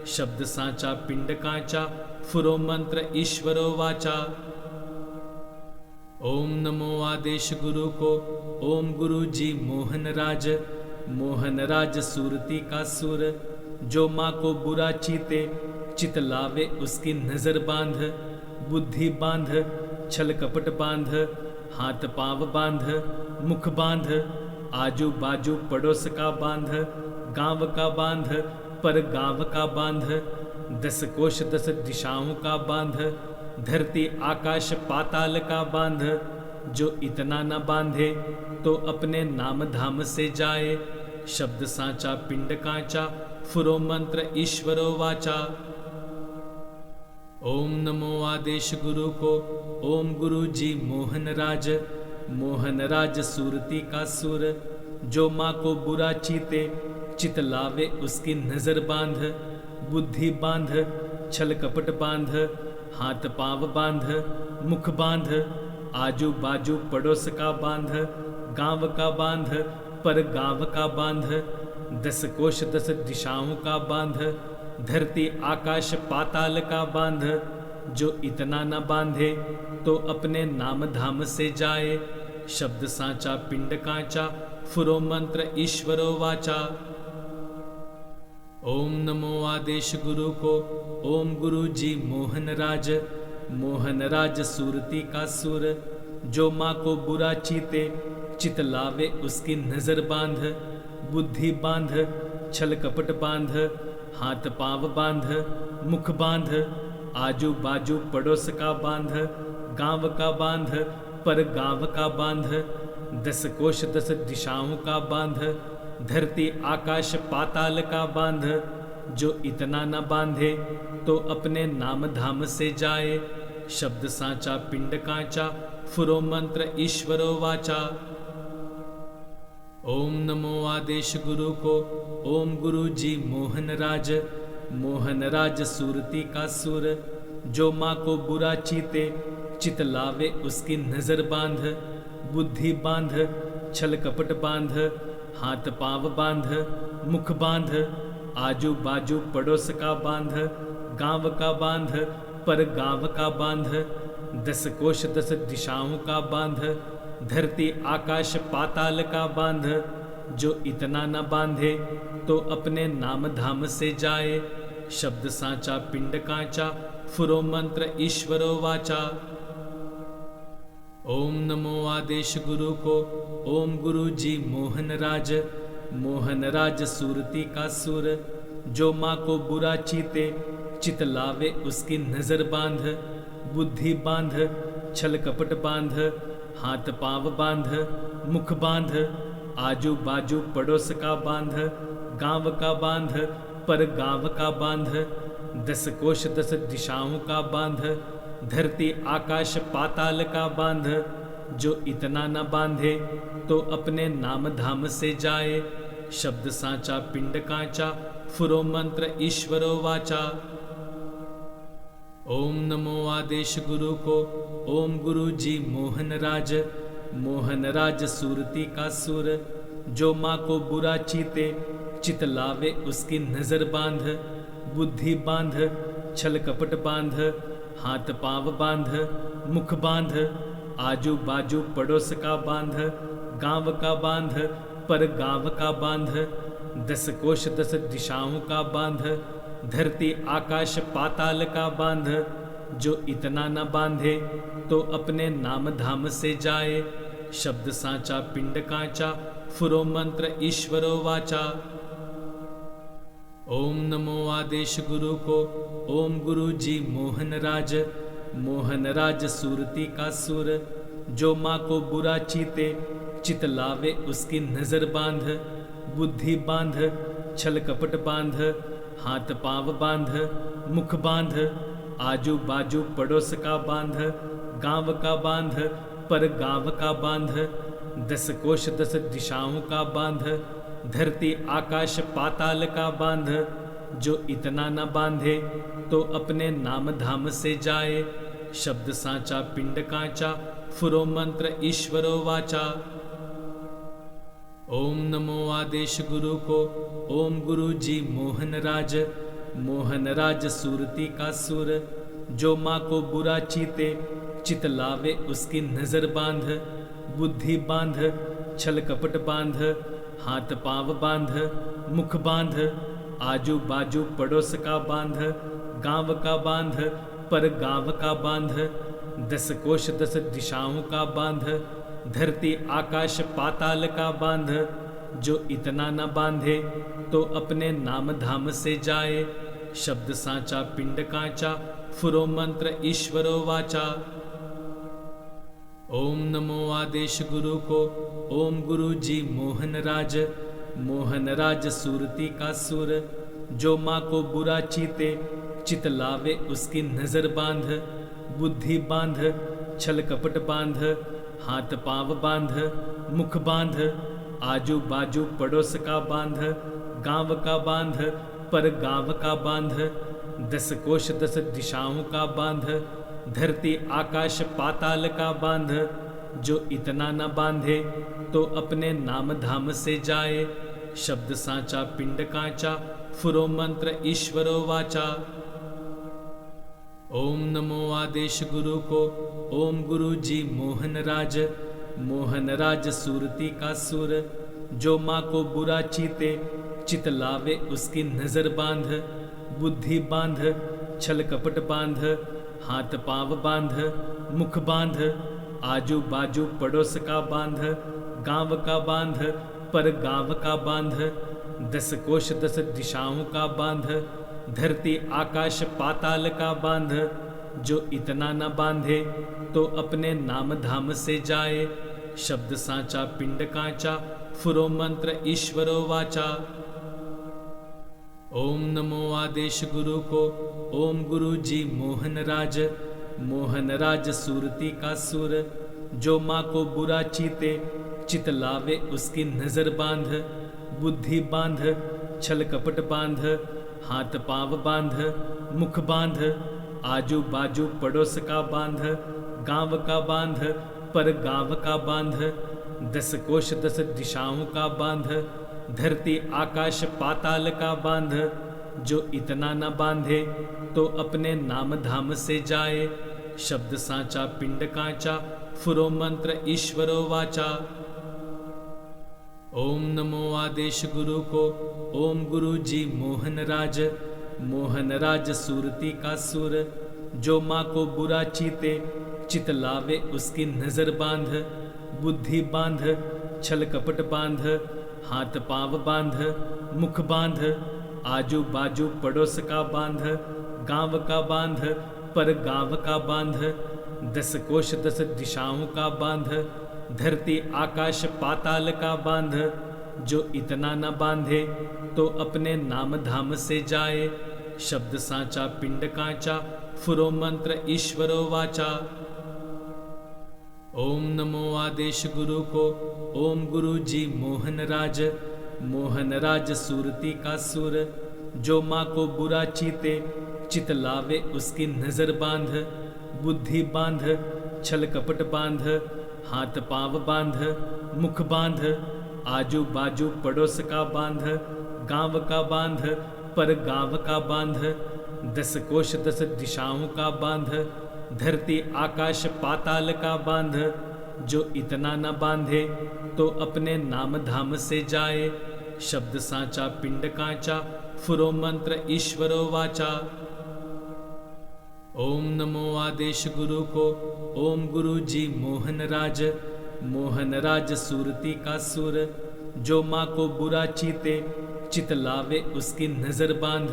शब्द सांचा पिंड कांचा, फुरो मंत्र ईश्वरो वाचा। ओम नमो आदेश गुरु को, ओम गुरु जी मोहन राज। मोहन राज सूरती का सुर, जो माँ को बुरा चीते, चित लावे उसकी नजर बांध। बुद्धि बांध, छल कपट बांध, हाथ पांव बांध, मुख बांध, आजू बाजू पड़ोस का बांध, गांव का बांध, पर गांव का बांध। दस कोश दस दिशाओं का बांध, धरती आकाश पाताल का बांध। जो इतना न बांधे तो अपने नाम धाम से जाए। शब्द सांचा पिंड कांचा, फुरो मंत्र ईश्वरो वाचा। ओम नमो आदेश गुरु को, ओम गुरु जी मोहन राज। मोहन राज सूरती का सुर, जो माँ को बुरा चीते, चित लावे उसकी नजर बांध। बुद्धि बांध, छल कपट बांध, हाथ पांव बांध, मुख बांध, आजू बाजू पड़ोस का बांध, गांव का बांध, पर गांव का बांध। दस कोश दस दिशाओं का बांध, धरती आकाश पाताल का बांध। जो इतना न बांधे तो अपने नाम धाम से जाए। शब्द सांचा पिंड कांचा, फुरो मंत्र ईश्वरो वाचा। ओम नमो आदेश गुरु को, ओम गुरु जी मोहन राज। मोहन राज सूरती का सुर, जो माँ को बुरा चीते, चित लावे उसकी नजर बांध। बुद्धि बांध, छल कपट बांध, हाथ पांव बांध, मुख बांध, आजू बाजू पड़ोस का बांध, गांव का बांध, पर गांव का बांध। दस कोश दस दिशाओं का बांध, धरती आकाश पाताल का बांध। जो इतना न बांधे तो अपने नाम धाम से जाए। शब्द सांचा पिंड कांचा, फुरो मंत्र ईश्वरो वाचा। ओम नमो आदेश गुरु को, ओम गुरु जी मोहन राज। मोहन राज सूरती का सुर, जो माँ को बुरा चीते, चित लावे उसकी नजर बांध। बुद्धि बांध, छल कपट बांध, हाथ पांव बांध, मुख बांध, आजू बाजू पड़ोस का बांध, गांव का बांध, पर गांव का बांध। दस कोश दस दिशाओं का बांध, धरती आकाश पाताल का बांध। जो इतना न बांधे तो अपने नाम धाम से जाए। शब्द सांचा पिंड कांचा, फुरो मंत्र ईश्वरो वाचा। ओम नमो आदेश गुरु को, ओम गुरु जी मोहन राज। मोहन राज सूरती का सुर, जो माँ को बुरा चीते, चित लावे उसकी नजर बांध। बुद्धि बांध, छल कपट बांध, हाथ पांव बांध, मुख बांध, आजू बाजू पड़ोस का बांध, गांव का बांध, पर गांव का बांध। दस कोश दस दिशाओं का बांध, धरती आकाश पाताल का बांध। जो इतना न बांधे तो अपने नाम धाम से जाए। शब्द सांचा पिंड कांचा, फुरो मंत्र ईश्वरो वाचा। ओम नमो आदेश गुरु को, ओम गुरु जी मोहन राज। मोहन राज सूरती का सुर, जो माँ को बुरा चीते, चित लावे उसकी नजर बांध। बुद्धि बांध, छल कपट बांध, हाथ पांव बांध, मुख बांध, आजू बाजू पड़ोस का बांध, गांव का बांध, पर गांव का बांध। दस कोश दस दिशाओं का बांध, धरती आकाश पाताल का बांध। जो इतना न बांधे तो अपने नाम धाम से जाए। शब्द सांचा पिंड कांचा, फुरो मंत्र ईश्वरो वाचा। ओम नमो आदेश गुरु को, ओम गुरु जी मोहन राज। मोहन राज सूरती का सुर, जो माँ को बुरा चीते, चित लावे उसकी नजर बांध। बुद्धि बांध, छल कपट बांध, हाथ पांव बांध, मुख बांध, आजू बाजू पड़ोस का बांध, गांव का बांध, पर गांव का बांध। दस कोश दस दिशाओं का बांध, धरती आकाश पाताल का बांध। जो इतना न बांधे तो अपने नाम धाम से जाए। शब्द सांचा पिंड कांचा फुरो मंत्र ईश्वरो वाचा। ओम नमो आदेश गुरु को। ओम गुरु जी मोहन राज सूरती का सुर, जो माँ को बुरा चीते चित लावे उसकी नजर बांध, बुद्धि बांध छल कपट बांध, हाथ पांव बांध मुख बांध, आजू बाजू पड़ोस का बांध, गांव का बांध पर गांव का बांध, 10 कोश 10 दिशाओं का बांध, धरती आकाश पाताल का बांध, जो इतना न बांधे तो अपने नाम धाम से जाए। शब्द सांचा पिंड कांचा फुरो मंत्र ईश्वरो वाचा। ओम नमो आदेश गुरु को। ओम गुरु जी मोहन राज सूरती का सुर, जो माँ को बुरा चीते चित लावे उसकी नजर बांध, बुद्धि बांध छल कपट बांध, हाथ पांव बांध मुख बांध, आजू बाजू पड़ोस का बांध, गांव का बांध पर गांव का बांध, 10 कोश 10 दिशाओं का बांध, धरती आकाश पाताल का बांध, जो इतना न बांधे तो अपने नाम धाम से जाए। शब्द सांचा पिंड कांचा फुरो मंत्र ईश्वरो वाचा। ओम नमो आदेश गुरु को। ओम गुरु जी मोहन राज सूरती का सुर, जो माँ को बुरा चीते चित लावे उसकी नजर बांध, बुद्धि बांध छल कपट बांध, हाथ पांव बांध मुख बांध, आजू बाजू पड़ोस का बांध, गांव का बांध पर गांव का बांध, 10 कोश 10 दिशाओं का बांध, धरती आकाश पाताल का बांध, जो इतना न बांधे तो अपने नाम धाम से जाए। शब्द सांचा पिंड कांचा फुरो मंत्र ईश्वरो वाचा। ओम नमो आदेश गुरु को। ओम गुरु जी मोहन राज सूरती का सुर, जो माँ को बुरा चीते चित लावे उसकी नजर बांध, बुद्धि बांध छल कपट बांध, हाथ पांव बांध मुख बांध, आजू बाजू पड़ोस का बांध, गांव का बांध पर गांव का बांध, 10 कोश 10 दिशाओं का बांध, धरती आकाश पाताल का बांध, जो इतना न बांधे तो अपने नाम धाम से जाए। शब्द सांचा पिंड कांचा फुरो मंत्र ईश्वरो वाचा। ओम नमो आदेश गुरु को। ओम गुरु जी मोहन राज सूरती का सुर, जो माँ को बुरा चीते चित लावे उसकी नजर बांध, बुद्धि बांध छल कपट बांध, हाथ पांव बांध मुख बांध, आजू बाजू पड़ोस का बांध, गांव का बांध पर गांव का बांध, 10 कोश 10 दिशाओं का बांध, धरती आकाश पाताल का बांध, जो इतना न बांधे तो अपने नाम धाम से जाए। शब्द सांचा पिंड कांचा फुरो मंत्र ईश्वरो वाचा। ओम नमो आदेश गुरु को। ओम गुरु जी मोहन राज सूरती का सुर, जो माँ को बुरा चीते चित लावे उसकी नजर बांध, बुद्धि बांध छल कपट बांध, हाथ पांव बांध मुख बांध, आजू बाजू पड़ोस का बांध, गांव का बांध पर गांव का बांध, 10 कोश 10 दिशाओं का बांध, धरती आकाश पाताल का बांध, जो इतना न बांधे तो अपने नाम धाम से जाए। शब्द सांचा पिंड कांचा फुरो मंत्र ईश्वरो वाचा। ओम नमो आदेश गुरु को। ओम गुरु जी मोहन राज सूरती का सुर, जो माँ को बुरा चीते चित लावे उसकी नजर बांध,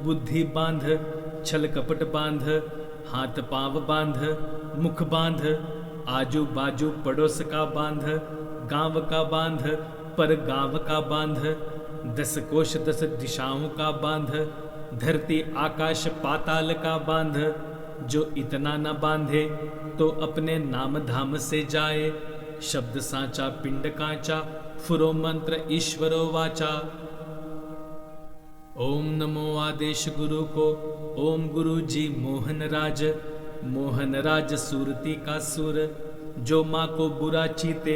बुद्धि बांध छल कपट बांध, हाथ पांव बांध मुख बांध, आजू बाजू पड़ोस का बांध, गांव का बांध पर गांव का बांध, 10 कोश 10 दिशाओं का बांध, धरती आकाश पाताल का बांध, जो इतना न बांधे तो अपने नाम धाम से जाए। शब्द सांचा पिंड कांचा फुरो मंत्र ईश्वरो वाचा। ओम नमो आदेश गुरु को। ओम गुरु जी मोहन राज सूरती का सुर, जो माँ को बुरा चीते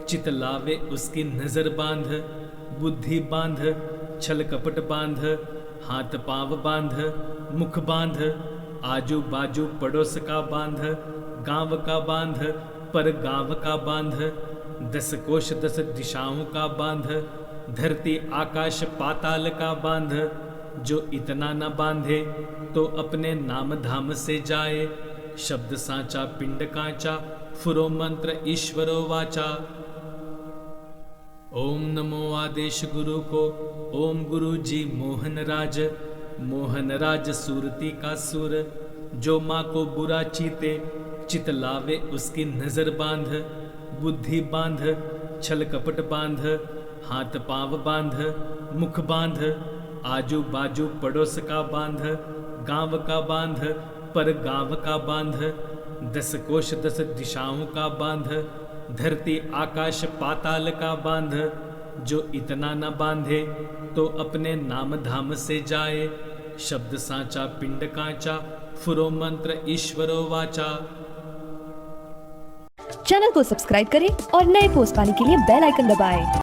चित लावे उसकी नजर बांध, बुद्धि बांध, छल कपट बांध, हाथ पांव बांध, मुख बांध, आजू बाजू पड़ोस का बांध, गांव का बांध, पर गांव का बांध, 10 कोश 10 दिशाओं का बांध, धरती आकाश पाताल का बांध, जो इतना न बांधे तो अपने नाम धाम से जाए, शब्द सांचा पिंड कांचा, फुरो मंत्र ईश्वरो वाचा। ओम नमो आदेश गुरु को, ओम गुरु जी मोहन राज, मोहन राज सूरती का सुर, जो माँ को बुरा चीते चित लावे उसकी नजर बांध, बुद्धि बांध, छल कपट बांध, हाथ पांव बांध, मुख बांध, आजू बाजू पड़ोस का बांध, गांव का बांध, पर गांव का बांध, 10 कोश 10 दिशाओं का बांध, धरती आकाश पाताल का बांध, जो इतना न बांधे तो अपने नाम धाम से जाए, शब्द सांचा पिंड कांचा, फुरो मंत्र ईश्वरो वाचा। चैनल को सब्सक्राइब करें और नए पोस्ट पाने के लिए बेल आइकन दबाएं।